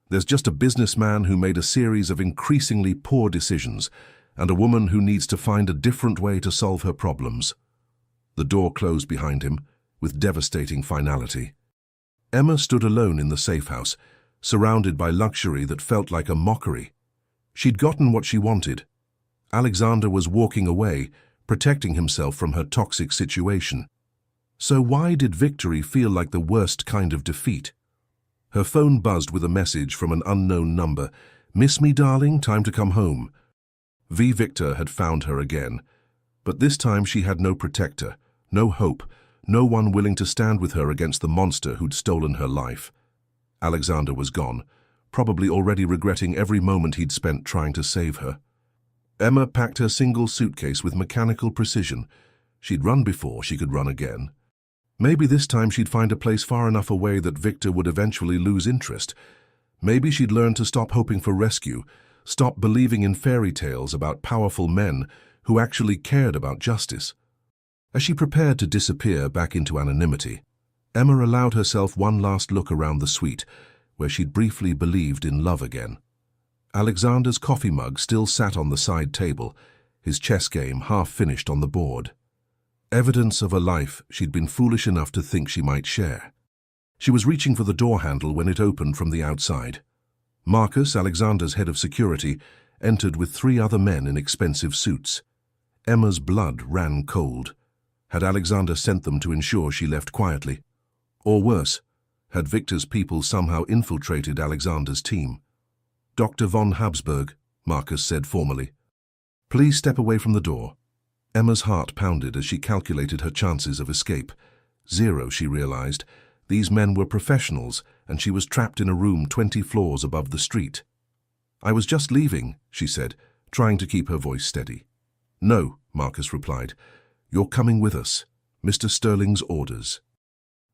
There's just a businessman who made a series of increasingly poor decisions, and a woman who needs to find a different way to solve her problems. The door closed behind him, with devastating finality. Emma stood alone in the safe house, surrounded by luxury that felt like a mockery. She'd gotten what she wanted. Alexander was walking away, protecting himself from her toxic situation. So why did victory feel like the worst kind of defeat? Her phone buzzed with a message from an unknown number. Miss me, darling? Time to come home. V. Victor had found her again. But this time she had no protector, no hope, no one willing to stand with her against the monster who'd stolen her life. Alexander was gone, probably already regretting every moment he'd spent trying to save her. Emma packed her single suitcase with mechanical precision. She'd run before, she could run again. Maybe this time she'd find a place far enough away that Victor would eventually lose interest. Maybe she'd learn to stop hoping for rescue, stop believing in fairy tales about powerful men who actually cared about justice. As she prepared to disappear back into anonymity, Emma allowed herself one last look around the suite, where she'd briefly believed in love again. Alexander's coffee mug still sat on the side table, his chess game half finished on the board. Evidence of a life she'd been foolish enough to think she might share. She was reaching for the door handle when it opened from the outside. Marcus, Alexander's head of security, entered with 3 other men in expensive suits. Emma's blood ran cold. Had Alexander sent them to ensure she left quietly? Or worse, had Victor's people somehow infiltrated Alexander's team? Dr. von Habsburg, Marcus said formally. Please step away from the door. Emma's heart pounded as she calculated her chances of escape. 0, she realized. These men were professionals, and she was trapped in a room 20 floors above the street. I was just leaving, she said, trying to keep her voice steady. No, Marcus replied. You're coming with us. Mr. Sterling's orders.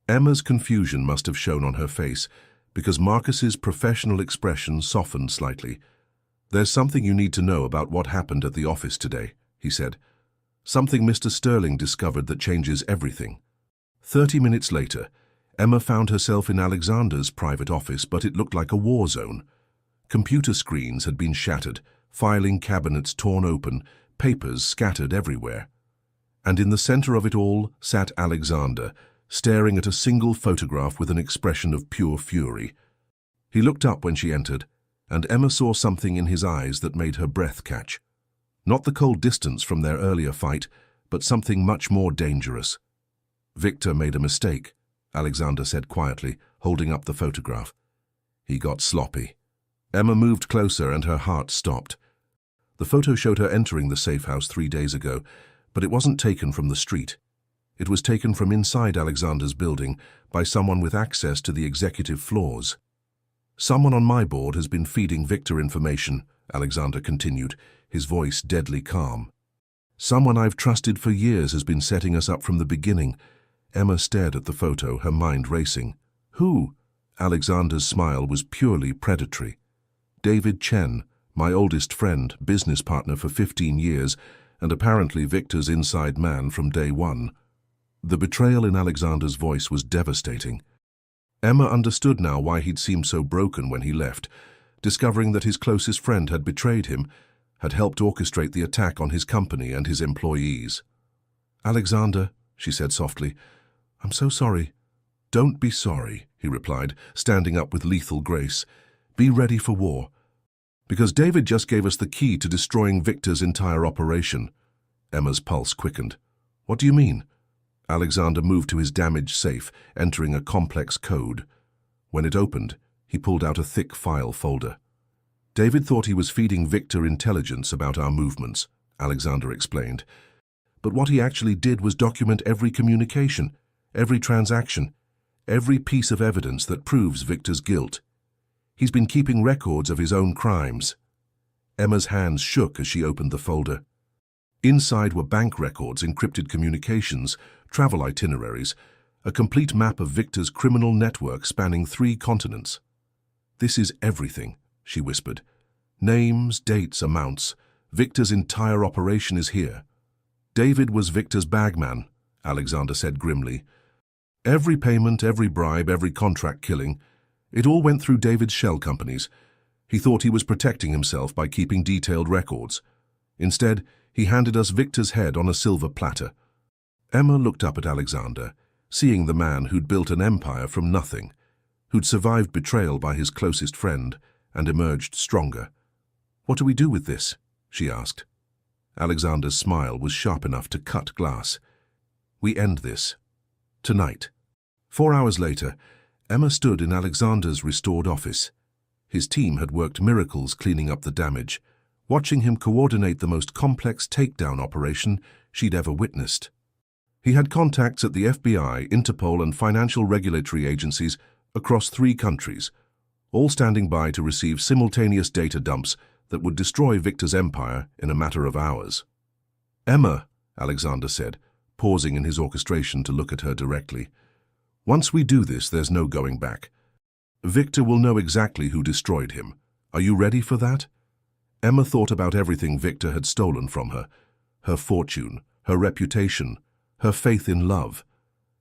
Emma's confusion must have shown on her face, because Marcus's professional expression softened slightly. "There's something you need to know about what happened at the office today," he said. "Something Mr. Sterling discovered that changes everything." 30 minutes later, Emma found herself in Alexander's private office, but it looked like a war zone. Computer screens had been shattered, filing cabinets torn open, papers scattered everywhere. And in the center of it all sat Alexander, staring at a single photograph with an expression of pure fury. He looked up when she entered, and Emma saw something in his eyes that made her breath catch. Not the cold distance from their earlier fight, but something much more dangerous. "Victor made a mistake," Alexander said quietly, holding up the photograph. "He got sloppy." Emma moved closer and her heart stopped. The photo showed her entering the safe house 3 days ago, but it wasn't taken from the street. It was taken from inside Alexander's building by someone with access to the executive floors. "Someone on my board has been feeding Victor information," Alexander continued, his voice deadly calm. "Someone I've trusted for years has been setting us up from the beginning." Emma stared at the photo, her mind racing. "Who?" Alexander's smile was purely predatory. "David Chen, my oldest friend, business partner for 15 years, and apparently Victor's inside man from day one." The betrayal in Alexander's voice was devastating. Emma understood now why he'd seemed so broken when he left, discovering that his closest friend had betrayed him, had helped orchestrate the attack on his company and his employees. "Alexander," she said softly, "I'm so sorry." "Don't be sorry," he replied, standing up with lethal grace. "Be ready for war. Because David just gave us the key to destroying Victor's entire operation." Emma's pulse quickened. "What do you mean?" Alexander moved to his damaged safe, entering a complex code. When it opened, he pulled out a thick file folder. "David thought he was feeding Victor intelligence about our movements," Alexander explained. "But what he actually did was document every communication, every transaction, every piece of evidence that proves Victor's guilt. He's been keeping records of his own crimes." Emma's hands shook as she opened the folder. Inside were bank records, encrypted communications, travel itineraries, a complete map of Victor's criminal network spanning 3 continents. "This is everything," she whispered. "Names, dates, amounts. Victor's entire operation is here." "David was Victor's bagman," Alexander said grimly. "Every payment, every bribe, every contract killing, it all went through David's shell companies. He thought he was protecting himself by keeping detailed records. Instead, he handed us Victor's head on a silver platter." Emma looked up at Alexander, seeing the man who'd built an empire from nothing, who'd survived betrayal by his closest friend and emerged stronger. "What do we do with this?" she asked. Alexander's smile was sharp enough to cut glass. "We end this. Tonight." 4 hours later, Emma stood in Alexander's restored office. His team had worked miracles cleaning up the damage, watching him coordinate the most complex takedown operation she'd ever witnessed. He had contacts at the FBI, Interpol, and financial regulatory agencies across 3 countries, all standing by to receive simultaneous data dumps that would destroy Victor's empire in a matter of hours. "Emma," Alexander said, pausing in his orchestration to look at her directly, "once we do this, there's no going back. Victor will know exactly who destroyed him. Are you ready for that?" Emma thought about everything Victor had stolen from her: her fortune, her reputation, her faith in love.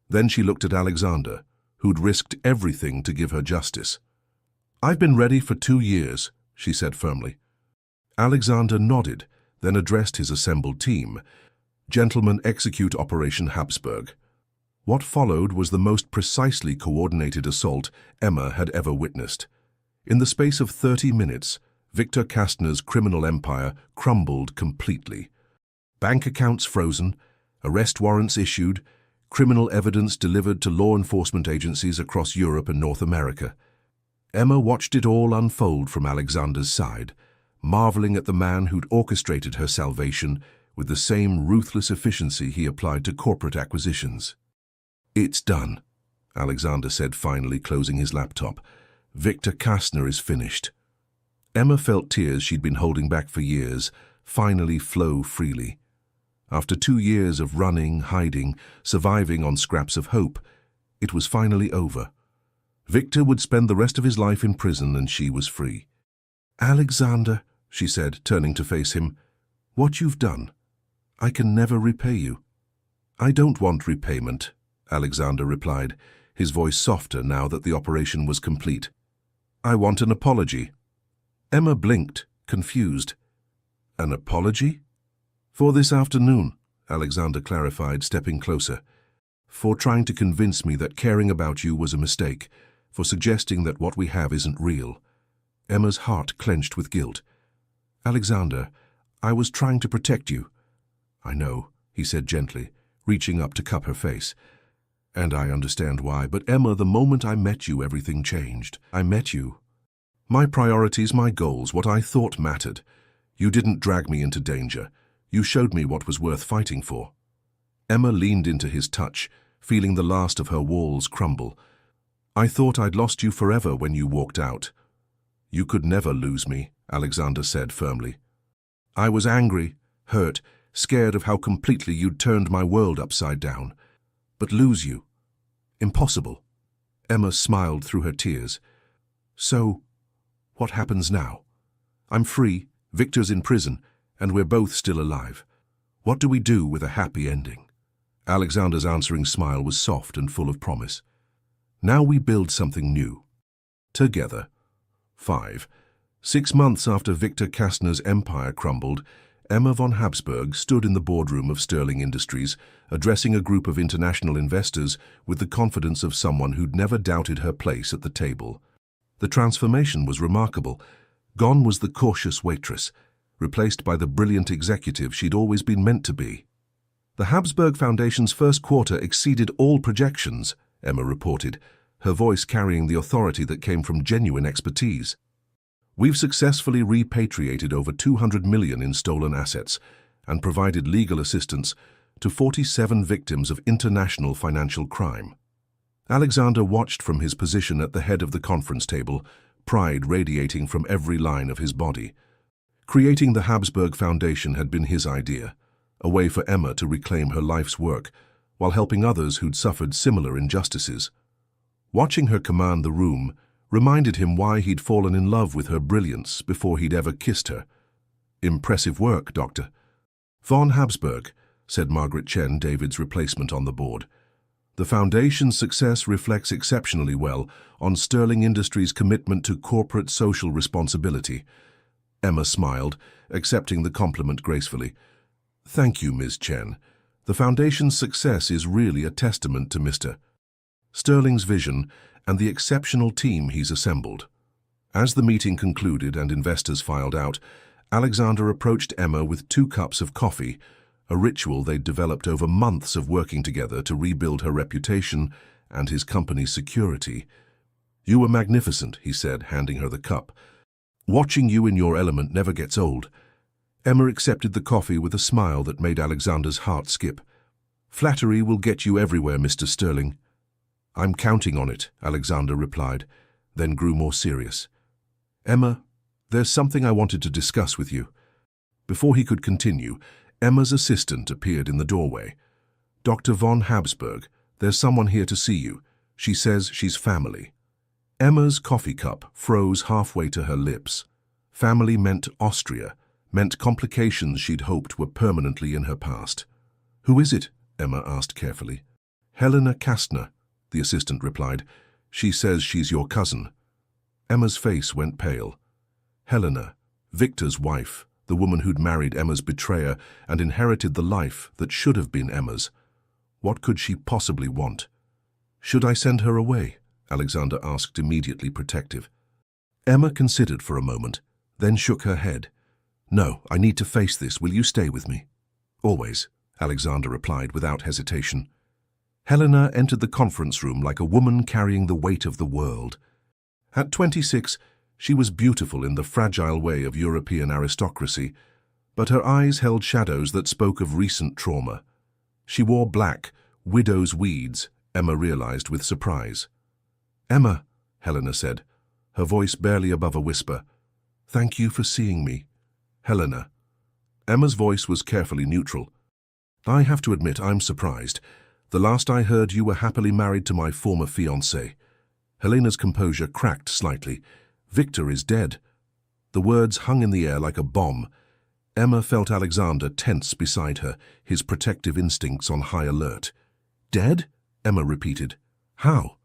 Then she looked at Alexander, who'd risked everything to give her justice. "I've been ready for 2 years," she said firmly. Alexander nodded, then addressed his assembled team. "Gentlemen, execute Operation Habsburg." What followed was the most precisely coordinated assault Emma had ever witnessed. In the space of 30 minutes, Victor Kastner's criminal empire crumbled completely. Bank accounts frozen, arrest warrants issued, criminal evidence delivered to law enforcement agencies across Europe and North America. Emma watched it all unfold from Alexander's side, marveling at the man who'd orchestrated her salvation with the same ruthless efficiency he applied to corporate acquisitions. "It's done," Alexander said, finally closing his laptop. "Victor Kastner is finished." Emma felt tears she'd been holding back for years finally flow freely. After 2 years of running, hiding, surviving on scraps of hope, it was finally over. Victor would spend the rest of his life in prison and she was free. "Alexander," she said, turning to face him, "what you've done, I can never repay you." "I don't want repayment," Alexander replied, his voice softer now that the operation was complete. "I want an apology." Emma blinked, confused. "An apology?" "For this afternoon," Alexander clarified, stepping closer. "For trying to convince me that caring about you was a mistake, for suggesting that what we have isn't real." Emma's heart clenched with guilt. "Alexander, I was trying to protect you." "I know," he said gently, reaching up to cup her face. "And I understand why, but Emma, the moment I met you, everything changed. I met you. My priorities, my goals, what I thought mattered. You didn't drag me into danger. You showed me what was worth fighting for." Emma leaned into his touch, feeling the last of her walls crumble. "I thought I'd lost you forever when you walked out." "You could never lose me," Alexander said firmly. "I was angry, hurt, scared of how completely you'd turned my world upside down. But lose you? Impossible." Emma smiled through her tears. "So, what happens now? I'm free, Victor's in prison, and we're both still alive. What do we do with a happy ending?" Alexander's answering smile was soft and full of promise. "Now we build something new. Together." 5. 6 months after Victor Kastner's empire crumbled, Emma von Habsburg stood in the boardroom of Sterling Industries, addressing a group of international investors with the confidence of someone who'd never doubted her place at the table. The transformation was remarkable. Gone was the cautious waitress, replaced by the brilliant executive she'd always been meant to be. "The Habsburg Foundation's first quarter exceeded all projections," Emma reported, her voice carrying the authority that came from genuine expertise. "We've successfully repatriated over 200 million in stolen assets and provided legal assistance to 47 victims of international financial crime." Alexander watched from his position at the head of the conference table, pride radiating from every line of his body. Creating the Habsburg Foundation had been his idea, a way for Emma to reclaim her life's work while helping others who'd suffered similar injustices. Watching her command the room reminded him why he'd fallen in love with her brilliance before he'd ever kissed her. "Impressive work, Doctor." "Von Habsburg," said Margaret Chen, David's replacement on the board. "The Foundation's success reflects exceptionally well on Sterling Industries' commitment to corporate social responsibility." Emma smiled, accepting the compliment gracefully. "Thank you, Ms. Chen. The Foundation's success is really a testament to Mr. Sterling's vision and the exceptional team he's assembled." As the meeting concluded and investors filed out, Alexander approached Emma with 2 cups of coffee, a ritual they'd developed over months of working together to rebuild her reputation and his company's security. "You were magnificent," he said, handing her the cup. "Watching you in your element never gets old." Emma accepted the coffee with a smile that made Alexander's heart skip. "Flattery will get you everywhere, Mr. Sterling." "I'm counting on it," Alexander replied, then grew more serious. "Emma, there's something I wanted to discuss with you." Before he could continue, Emma's assistant appeared in the doorway. "Dr. von Habsburg, there's someone here to see you. She says she's family." Emma's coffee cup froze halfway to her lips. Family meant Austria, meant complications she'd hoped were permanently in her past. "Who is it?" Emma asked carefully. "Helena Kastner," the assistant replied. "She says she's your cousin." Emma's face went pale. Helena, Victor's wife, the woman who'd married Emma's betrayer and inherited the life that should have been Emma's. What could she possibly want? "Should I send her away?" Alexander asked, immediately protective. Emma considered for a moment, then shook her head. "No, I need to face this. Will you stay with me?" "Always," Alexander replied without hesitation. Helena entered the conference room like a woman carrying the weight of the world. At 26, she was beautiful in the fragile way of European aristocracy, but her eyes held shadows that spoke of recent trauma. She wore black, widow's weeds, Emma realized with surprise. "Emma," Helena said, her voice barely above a whisper. "Thank you for seeing me." "Helena." Emma's voice was carefully neutral. "I have to admit I'm surprised. The last I heard you were happily married to my former fiancé." Helena's composure cracked slightly. Victor is dead. The words hung in the air like a bomb. Emma felt Alexander tense beside her, his protective instincts on high alert. Dead? Emma repeated. How?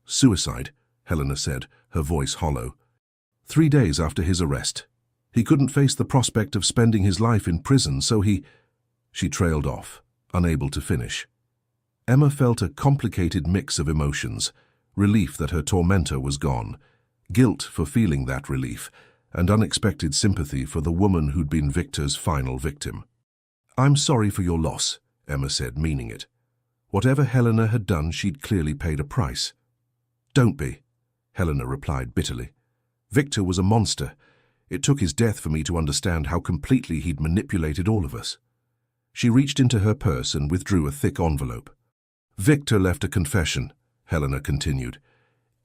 Suicide, Helena said, her voice hollow. 3 days after his arrest. He couldn't face the prospect of spending his life in prison, so he... She trailed off, unable to finish. Emma felt a complicated mix of emotions, relief that her tormentor was gone, guilt for feeling that relief, and unexpected sympathy for the woman who'd been Victor's final victim. I'm sorry for your loss, Emma said, meaning it. Whatever Helena had done, she'd clearly paid a price. Don't be, Helena replied bitterly. Victor was a monster. It took his death for me to understand how completely he'd manipulated all of us. She reached into her purse and withdrew a thick envelope. Victor left a confession, Helena continued.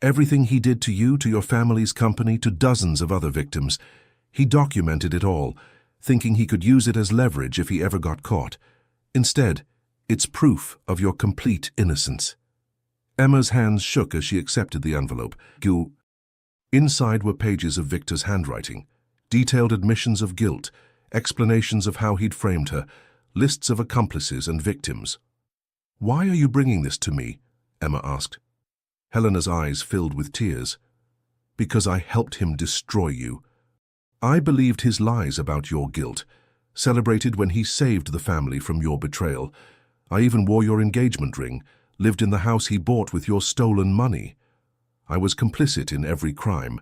Everything he did to you, to your family's company, to dozens of other victims, he documented it all, thinking he could use it as leverage if he ever got caught. Instead, it's proof of your complete innocence. Emma's hands shook as she accepted the envelope. Inside were pages of Victor's handwriting, detailed admissions of guilt, explanations of how he'd framed her, lists of accomplices and victims. Why are you bringing this to me? Emma asked. Helena's eyes filled with tears. Because I helped him destroy you. I believed his lies about your guilt, celebrated when he saved the family from your betrayal. I even wore your engagement ring, lived in the house he bought with your stolen money. I was complicit in every crime,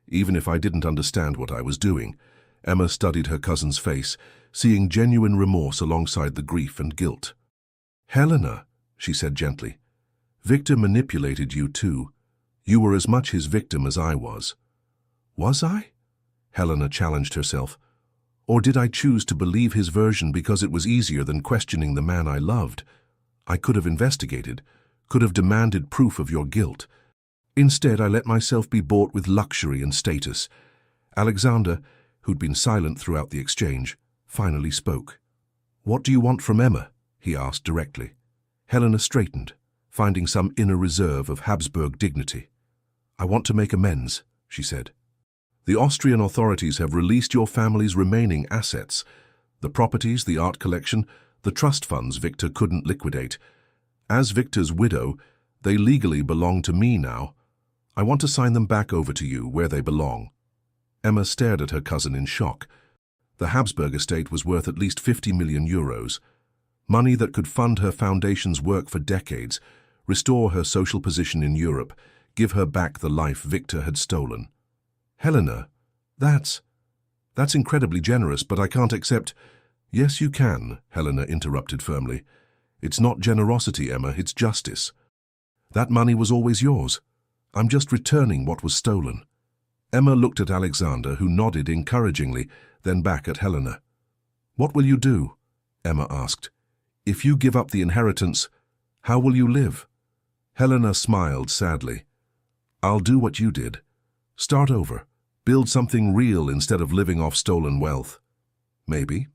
even if I didn't understand what I was doing. Emma studied her cousin's face, seeing genuine remorse alongside the grief and guilt. Helena, she said gently, Victor manipulated you too. You were as much his victim as I was. Was I? Helena challenged herself. Or did I choose to believe his version because it was easier than questioning the man I loved? I could have investigated, could have demanded proof of your guilt. Instead, I let myself be bought with luxury and status. Alexander, who'd been silent throughout the exchange, finally spoke. What do you want from Emma? He asked directly. Helena straightened, finding some inner reserve of Habsburg dignity. I want to make amends, she said. The Austrian authorities have released your family's remaining assets, the properties, the art collection, the trust funds Victor couldn't liquidate. As Victor's widow, they legally belong to me now. I want to sign them back over to you where they belong. Emma stared at her cousin in shock. The Habsburg estate was worth at least 50 million euros. Money that could fund her foundation's work for decades, restore her social position in Europe, give her back the life Victor had stolen. Helena, that's incredibly generous, but I can't accept... Yes, you can, Helena interrupted firmly. It's not generosity, Emma, it's justice. That money was always yours. I'm just returning what was stolen. Emma looked at Alexander, who nodded encouragingly, then back at Helena. What will you do? Emma asked. If you give up the inheritance, how will you live? Helena smiled sadly. I'll do what you did. Start over. Build something real instead of living off stolen wealth. Maybe.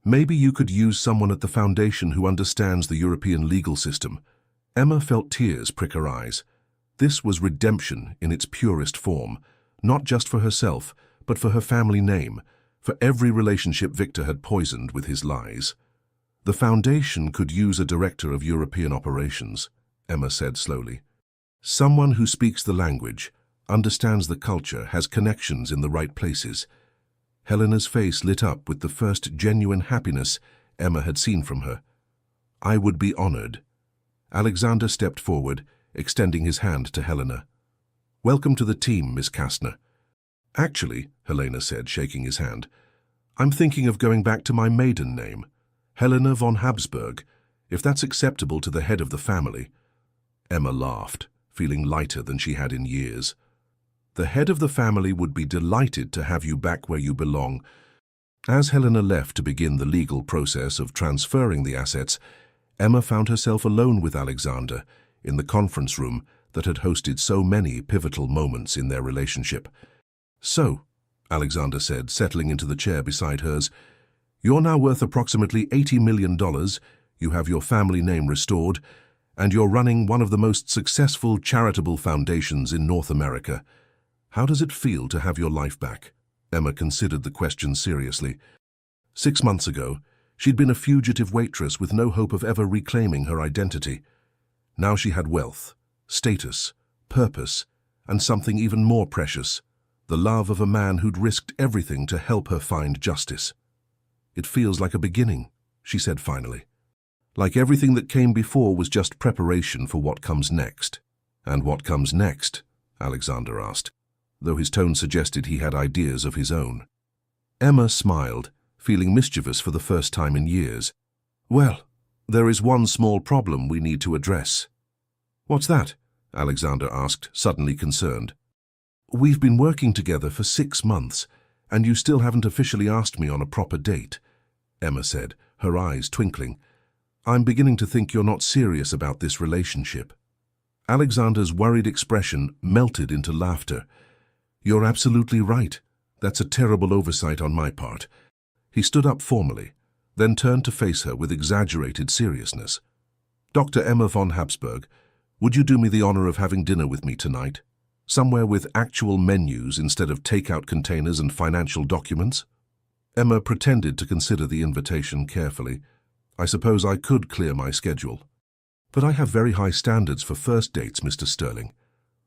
Maybe you could use someone at the foundation who understands the European legal system. Emma felt tears prick her eyes. This was redemption in its purest form, not just for herself, but for her family name, for every relationship Victor had poisoned with his lies. The foundation could use a director of European operations, Emma said slowly. Someone who speaks the language, understands the culture, has connections in the right places. Helena's face lit up with the first genuine happiness Emma had seen from her. I would be honored. Alexander stepped forward, extending his hand to Helena. Welcome to the team, Miss Kastner. Actually, Helena said, shaking his hand, I'm thinking of going back to my maiden name, Helena von Habsburg, if that's acceptable to the head of the family. Emma laughed, feeling lighter than she had in years. The head of the family would be delighted to have you back where you belong. As Helena left to begin the legal process of transferring the assets, Emma found herself alone with Alexander in the conference room that had hosted so many pivotal moments in their relationship. So, Alexander said, settling into the chair beside hers, you're now worth approximately $80 million, you have your family name restored, And you're running one of the most successful charitable foundations in North America. How does it feel to have your life back? Emma considered the question seriously. 6 months ago, she'd been a fugitive waitress with no hope of ever reclaiming her identity. Now she had wealth, status, purpose, and something even more precious, the love of a man who'd risked everything to help her find justice. It feels like a beginning, she said finally. Like everything that came before was just preparation for what comes next. And what comes next? Alexander asked, though his tone suggested he had ideas of his own. Emma smiled, feeling mischievous for the first time in years. Well, there is one small problem we need to address. What's that? Alexander asked, suddenly concerned. We've been working together for 6 months, and you still haven't officially asked me on a proper date, Emma said, her eyes twinkling. I'm beginning to think you're not serious about this relationship. Alexander's worried expression melted into laughter. You're absolutely right. That's a terrible oversight on my part. He stood up formally, then turned to face her with exaggerated seriousness. Dr. Emma von Habsburg, would you do me the honor of having dinner with me tonight? Somewhere with actual menus instead of takeout containers and financial documents? Emma pretended to consider the invitation carefully. I suppose I could clear my schedule. But I have very high standards for first dates, Mr. Sterling.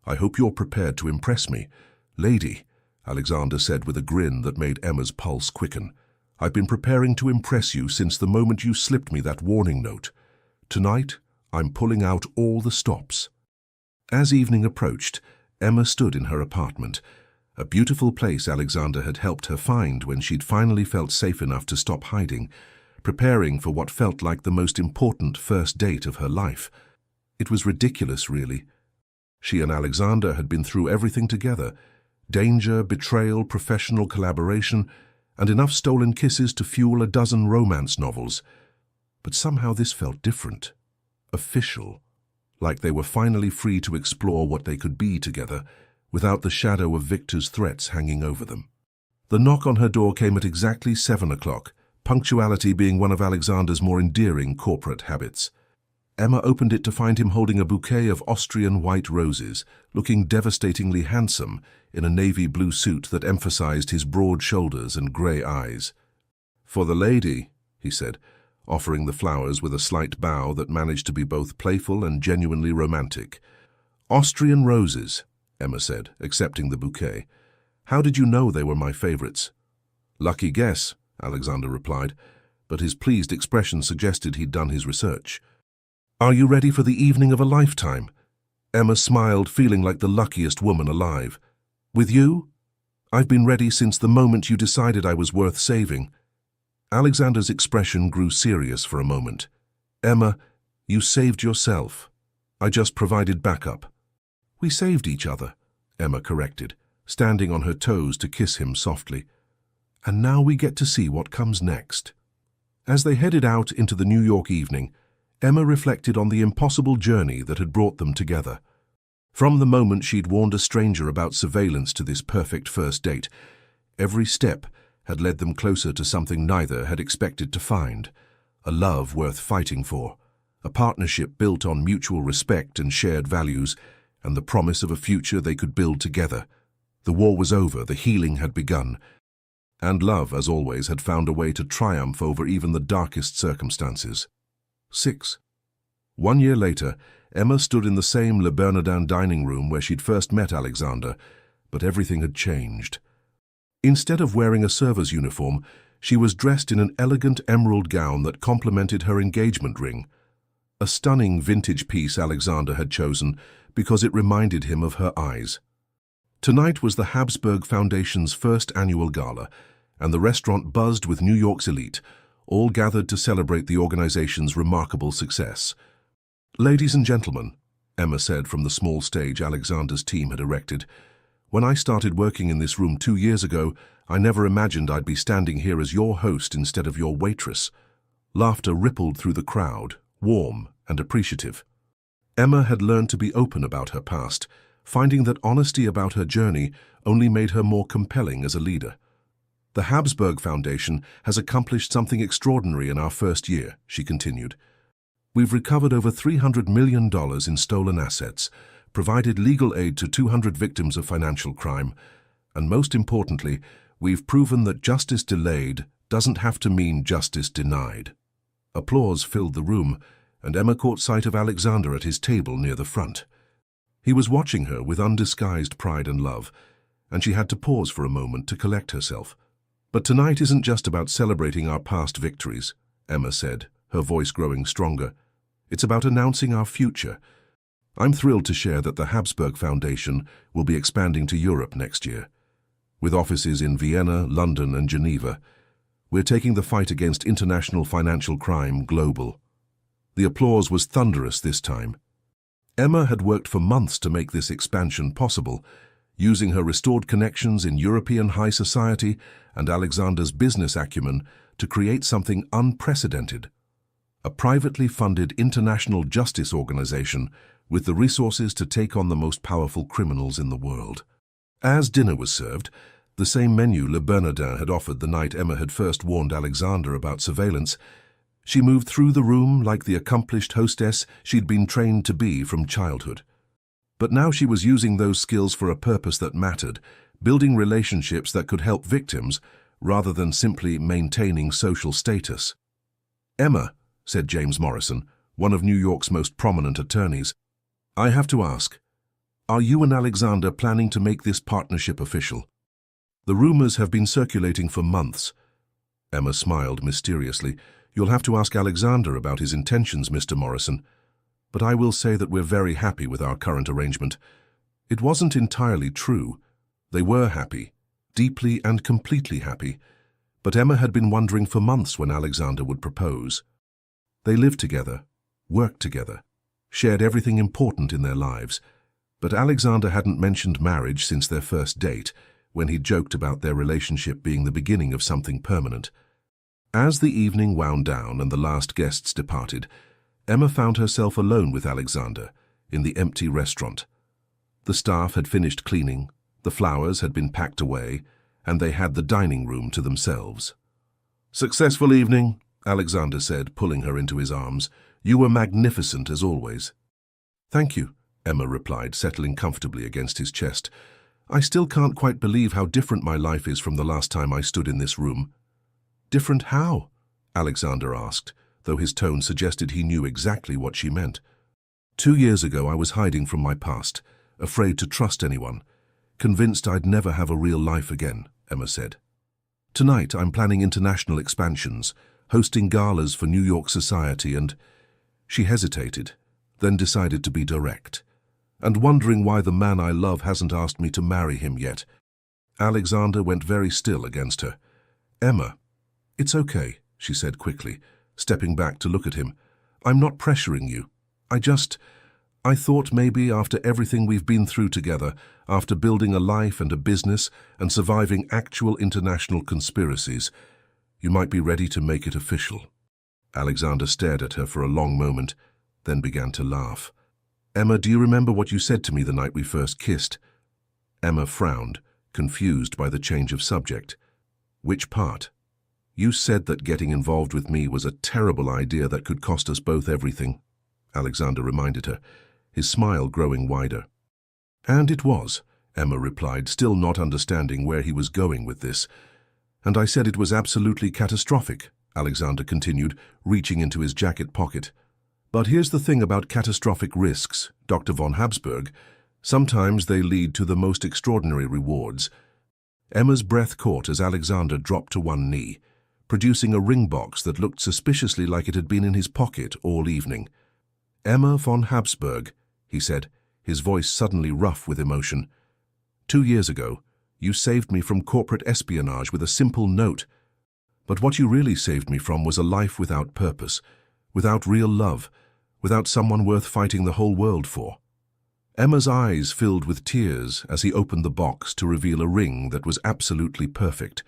I hope you're prepared to impress me. Lady, Alexander said with a grin that made Emma's pulse quicken. I've been preparing to impress you since the moment you slipped me that warning note. Tonight, I'm pulling out all the stops. As evening approached, Emma stood in her apartment, a beautiful place Alexander had helped her find when she'd finally felt safe enough to stop hiding, preparing for what felt like the most important first date of her life. It was ridiculous, really. She and Alexander had been through everything together: danger, betrayal, professional collaboration, and enough stolen kisses to fuel a dozen romance novels. But somehow this felt different, official, like they were finally free to explore what they could be together, without the shadow of Victor's threats hanging over them. The knock on her door came at exactly 7 o'clock, punctuality being one of Alexander's more endearing corporate habits. Emma opened it to find him holding a bouquet of Austrian white roses, looking devastatingly handsome in a navy blue suit that emphasized his broad shoulders and grey eyes. For the lady, he said, offering the flowers with a slight bow that managed to be both playful and genuinely romantic. Austrian roses, Emma said, accepting the bouquet. How did you know they were my favorites? Lucky guess, Alexander replied, but his pleased expression suggested he'd done his research. Are you ready for the evening of a lifetime? Emma smiled, feeling like the luckiest woman alive. With you? I've been ready since the moment you decided I was worth saving. Alexander's expression grew serious for a moment. Emma, you saved yourself. I just provided backup. We saved each other, Emma corrected, standing on her toes to kiss him softly. And now we get to see what comes next. As they headed out into the New York evening, Emma reflected on the impossible journey that had brought them together. From the moment she'd warned a stranger about surveillance to this perfect first date, every step had led them closer to something neither had expected to find: a love worth fighting for, a partnership built on mutual respect and shared values, and the promise of a future they could build together. The war was over, the healing had begun, and love, as always, had found a way to triumph over even the darkest circumstances. 6. 1 year later, Emma stood in the same Le Bernardin dining room where she'd first met Alexander, but everything had changed. Instead of wearing a server's uniform, she was dressed in an elegant emerald gown that complemented her engagement ring, a stunning vintage piece Alexander had chosen because it reminded him of her eyes. Tonight was the Habsburg Foundation's first annual gala, and the restaurant buzzed with New York's elite, all gathered to celebrate the organization's remarkable success. Ladies and gentlemen, Emma said from the small stage Alexander's team had erected, when I started working in this room 2 years ago, I never imagined I'd be standing here as your host instead of your waitress. Laughter rippled through the crowd, warm and appreciative. Emma had learned to be open about her past, finding that honesty about her journey only made her more compelling as a leader. The Habsburg Foundation has accomplished something extraordinary in our first year, she continued. We've recovered over $300 million in stolen assets, provided legal aid to 200 victims of financial crime, and most importantly, we've proven that justice delayed doesn't have to mean justice denied. Applause filled the room, and Emma caught sight of Alexander at his table near the front. He was watching her with undisguised pride and love, and she had to pause for a moment to collect herself. "But tonight isn't just about celebrating our past victories," Emma said, her voice growing stronger. "It's about announcing our future. I'm thrilled to share that the Habsburg Foundation will be expanding to Europe next year. With offices in Vienna, London, and Geneva, we're taking the fight against international financial crime global." The applause was thunderous this time. Emma had worked for months to make this expansion possible, using her restored connections in European high society and Alexander's business acumen to create something unprecedented. A privately funded international justice organization with the resources to take on the most powerful criminals in the world. As dinner was served, the same menu Le Bernardin had offered the night Emma had first warned Alexander about surveillance, she moved through the room like the accomplished hostess she'd been trained to be from childhood. But now she was using those skills for a purpose that mattered, building relationships that could help victims rather than simply maintaining social status. "Emma," said James Morrison, one of New York's most prominent attorneys, "I have to ask, are you and Alexander planning to make this partnership official? The rumors have been circulating for months." Emma smiled mysteriously. "You'll have to ask Alexander about his intentions, Mr. Morrison. But I will say that we're very happy with our current arrangement." It wasn't entirely true. They were happy, deeply and completely happy. But Emma had been wondering for months when Alexander would propose. They lived together, worked together, shared everything important in their lives. But Alexander hadn't mentioned marriage since their first date, when he joked about their relationship being the beginning of something permanent. As the evening wound down and the last guests departed, Emma found herself alone with Alexander in the empty restaurant. The staff had finished cleaning, the flowers had been packed away, and they had the dining room to themselves. "Successful evening," Alexander said, pulling her into his arms. "You were magnificent as always." "Thank you," Emma replied, settling comfortably against his chest. "I still can't quite believe how different my life is from the last time I stood in this room." "Different how?" Alexander asked, though his tone suggested he knew exactly what she meant. 2 years ago I was hiding from my past, afraid to trust anyone, convinced I'd never have a real life again, Emma said. "Tonight I'm planning international expansions, hosting galas for New York society and—" She hesitated, then decided to be direct. "And wondering why the man I love hasn't asked me to marry him yet." Alexander went very still against her. "Emma, it's okay," she said quickly, stepping back to look at him. "I'm not pressuring you. I thought maybe after everything we've been through together, after building a life and a business and surviving actual international conspiracies, you might be ready to make it official." Alexander stared at her for a long moment, then began to laugh. "Emma, do you remember what you said to me the night we first kissed?" Emma frowned, confused by the change of subject. "Which part?" "You said that getting involved with me was a terrible idea that could cost us both everything," Alexander reminded her, his smile growing wider. "And it was," Emma replied, still not understanding where he was going with this. "And I said it was absolutely catastrophic," Alexander continued, reaching into his jacket pocket. "But here's the thing about catastrophic risks, Dr. von Habsburg. Sometimes they lead to the most extraordinary rewards." Emma's breath caught as Alexander dropped to one knee, producing a ring box that looked suspiciously like it had been in his pocket all evening. "Emma von Habsburg," he said, his voice suddenly rough with emotion. 2 years ago, you saved me from corporate espionage with a simple note. But what you really saved me from was a life without purpose, without real love, without someone worth fighting the whole world for." Emma's eyes filled with tears as he opened the box to reveal a ring that was absolutely perfect.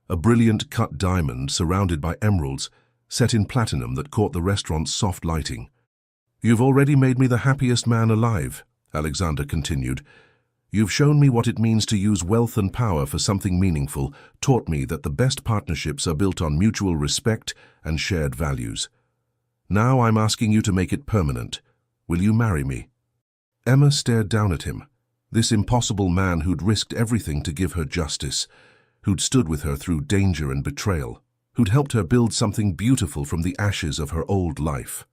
A brilliant cut diamond surrounded by emeralds, set in platinum that caught the restaurant's soft lighting. "You've already made me the happiest man alive," Alexander continued. "You've shown me what it means to use wealth and power for something meaningful, taught me that the best partnerships are built on mutual respect and shared values." Now I'm asking you to make it permanent. Will you marry me?" Emma stared down at him, this impossible man who'd risked everything to give her justice, who'd stood with her through danger and betrayal, who'd helped her build something beautiful from the ashes of her old life.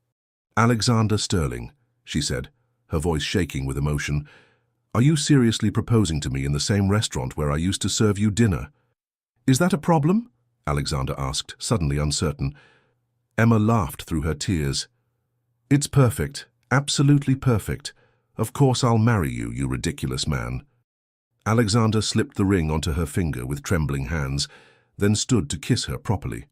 "Alexander Sterling," she said, her voice shaking with emotion, "are you seriously proposing to me in the same restaurant where I used to serve you dinner?" "Is that a problem?" Alexander asked, suddenly uncertain. Emma laughed through her tears. "It's perfect, absolutely perfect. Of course I'll marry you, you ridiculous man." Alexander slipped the ring onto her finger with trembling hands, then stood to kiss her properly.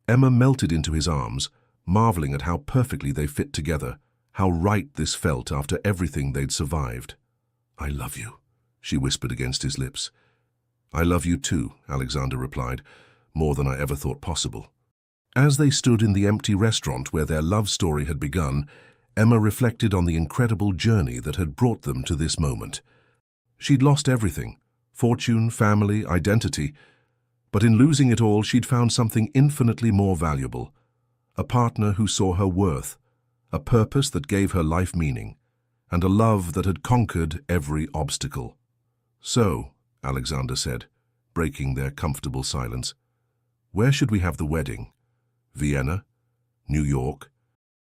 Emma melted into his arms, marveling at how perfectly they fit together, how right this felt after everything they'd survived. "I love you," she whispered against his lips. "I love you too," Alexander replied, "more than I ever thought possible." As they stood in the empty restaurant where their love story had begun, Emma reflected on the incredible journey that had brought them to this moment. She'd lost everything, fortune, family, identity, but in losing it all she'd found something infinitely more valuable, a partner who saw her worth, a purpose that gave her life meaning, and a love that had conquered every obstacle. "So," Alexander said, breaking their comfortable silence, "where should we have the wedding? Vienna? New York?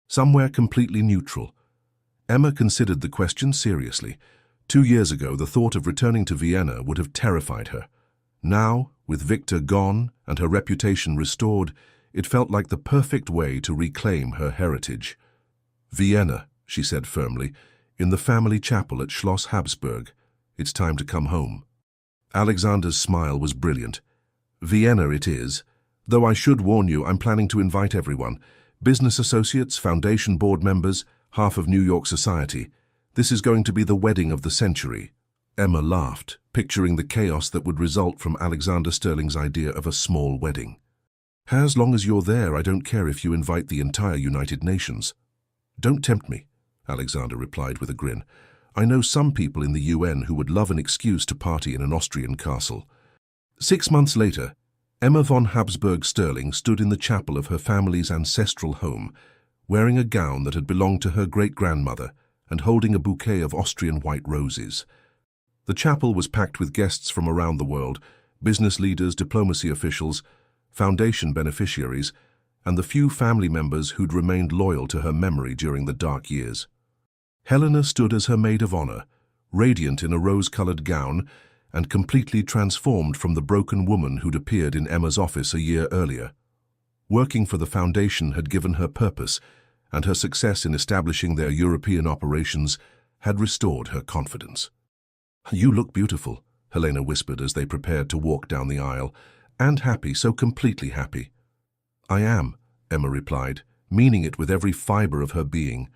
Somewhere completely neutral?" Emma considered the question seriously. 2 years ago, the thought of returning to Vienna would have terrified her. Now, with Victor gone and her reputation restored, it felt like the perfect way to reclaim her heritage. "Vienna," she said firmly, "in the family chapel at Schloss Habsburg. It's time to come home." Alexander's smile was brilliant. "Vienna it is, though I should warn you I'm planning to invite everyone. Business associates, foundation board members, half of New York society. This is going to be the wedding of the century." Emma laughed, picturing the chaos that would result from Alexander Sterling's idea of a small wedding. "As long as you're there, I don't care if you invite the entire United Nations." "Don't tempt me," Alexander replied with a grin. "I know some people in the UN who would love an excuse to party in an Austrian castle." 6 months later, Emma von Habsburg-Sterling stood in the chapel of her family's ancestral home, wearing a gown that had belonged to her great-grandmother and holding a bouquet of Austrian white roses. The chapel was packed with guests from around the world, business leaders, diplomacy officials, foundation beneficiaries, and the few family members who'd remained loyal to her memory during the dark years. Helena stood as her maid of honor, radiant in a rose-colored gown and completely transformed from the broken woman who'd appeared in Emma's office a year earlier. Working for the foundation had given her purpose, and her success in establishing their European operations had restored her confidence. "You look beautiful," Helena whispered as they prepared to walk down the aisle, "and happy, so completely happy." "I am," Emma replied, meaning it with every fiber of her being.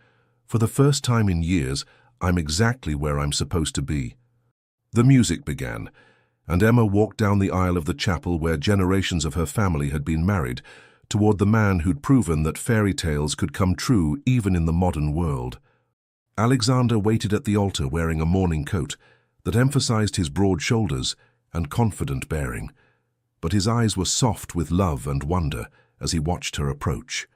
"For the first time in years, I'm exactly where I'm supposed to be." The music began, and Emma walked down the aisle of the chapel where generations of her family had been married, toward the man who'd proven that fairy tales could come true even in the modern world. Alexander waited at the altar wearing a mourning coat that emphasized his broad shoulders and confident bearing, but his eyes were soft with love and wonder as he watched her approach.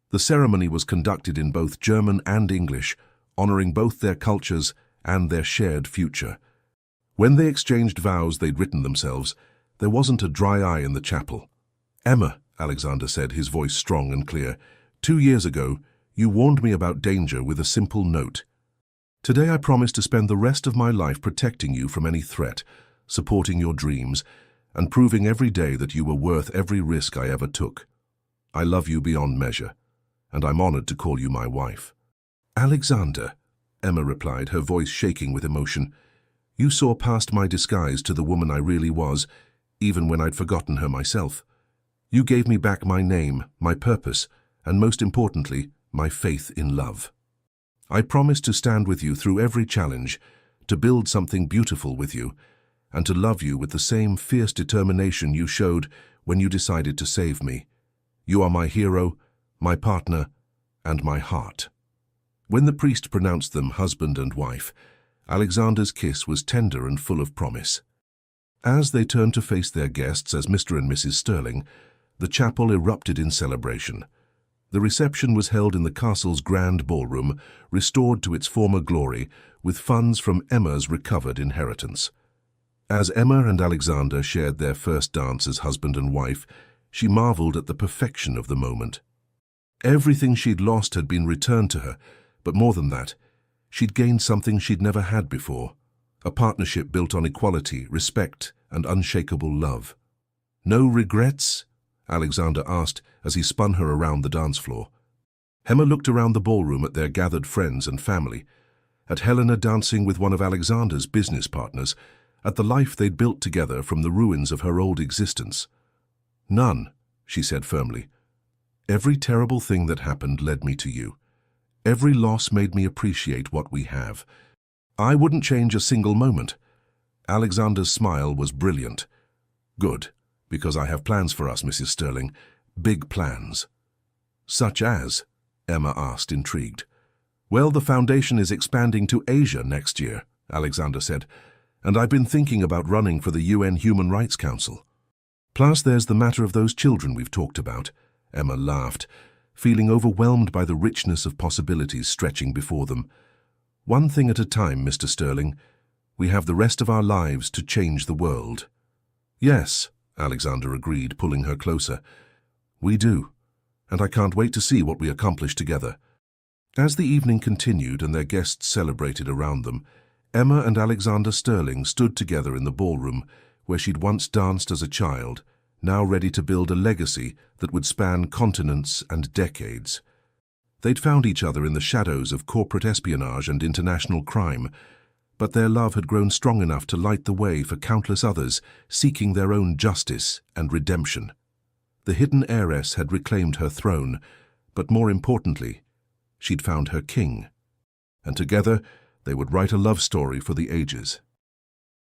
The ceremony was conducted in both German and English, honoring both their cultures and their shared future. When they exchanged vows they'd written themselves, there wasn't a dry eye in the chapel. "Emma," Alexander said, his voice strong and clear, "2 years ago, you warned me about danger with a simple note. Today I promise to spend the rest of my life protecting you from any threat, supporting your dreams, and proving every day that you were worth every risk I ever took. I love you beyond measure, and I'm honored to call you my wife." "Alexander," Emma replied, her voice shaking with emotion, "you saw past my disguise to the woman I really was, even when I'd forgotten her myself. You gave me back my name, my purpose, and most importantly, my faith in love. I promise to stand with you through every challenge, to build something beautiful with you, and to love you with the same fierce determination you showed when you decided to save me. You are my hero, my partner, and my heart." When the priest pronounced them husband and wife, Alexander's kiss was tender and full of promise. As they turned to face their guests as Mr. and Mrs. Sterling, the chapel erupted in celebration. The reception was held in the castle's grand ballroom, restored to its former glory, with funds from Emma's recovered inheritance. As Emma and Alexander shared their first dance as husband and wife, she marveled at the perfection of the moment. Everything she'd lost had been returned to her, but more than that, she'd gained something she'd never had before, a partnership built on equality, respect, and unshakable love. "No regrets?" Alexander asked as he spun her around the dance floor. Emma looked around the ballroom at their gathered friends and family, at Helena dancing with one of Alexander's business partners, at the life they'd built together from the ruins of her old existence. "None," she said firmly. "Every terrible thing that happened led me to you. Every loss made me appreciate what we have. I wouldn't change a single moment." Alexander's smile was brilliant. "Good, because I have plans for us, Mrs. Sterling. Big plans." "Such as?" Emma asked, intrigued. "Well, the foundation is expanding to Asia next year," Alexander said, "and I've been thinking about running for the UN Human Rights Council. Plus, there's the matter of those children we've talked about." Emma laughed, feeling overwhelmed by the richness of possibilities stretching before them. "One thing at a time, Mr. Sterling. We have the rest of our lives to change the world." "Yes," Alexander agreed, pulling her closer. "We do, and I can't wait to see what we accomplish together." As the evening continued and their guests celebrated around them, Emma and Alexander Sterling stood together in the ballroom where she'd once danced as a child, now ready to build a legacy that would span continents and decades. They'd found each other in the shadows of corporate espionage and international crime, but their love had grown strong enough to light the way for countless others seeking their own justice and redemption. The hidden heiress had reclaimed her throne, but more importantly, she'd found her king. And together, they would write a love story for the ages.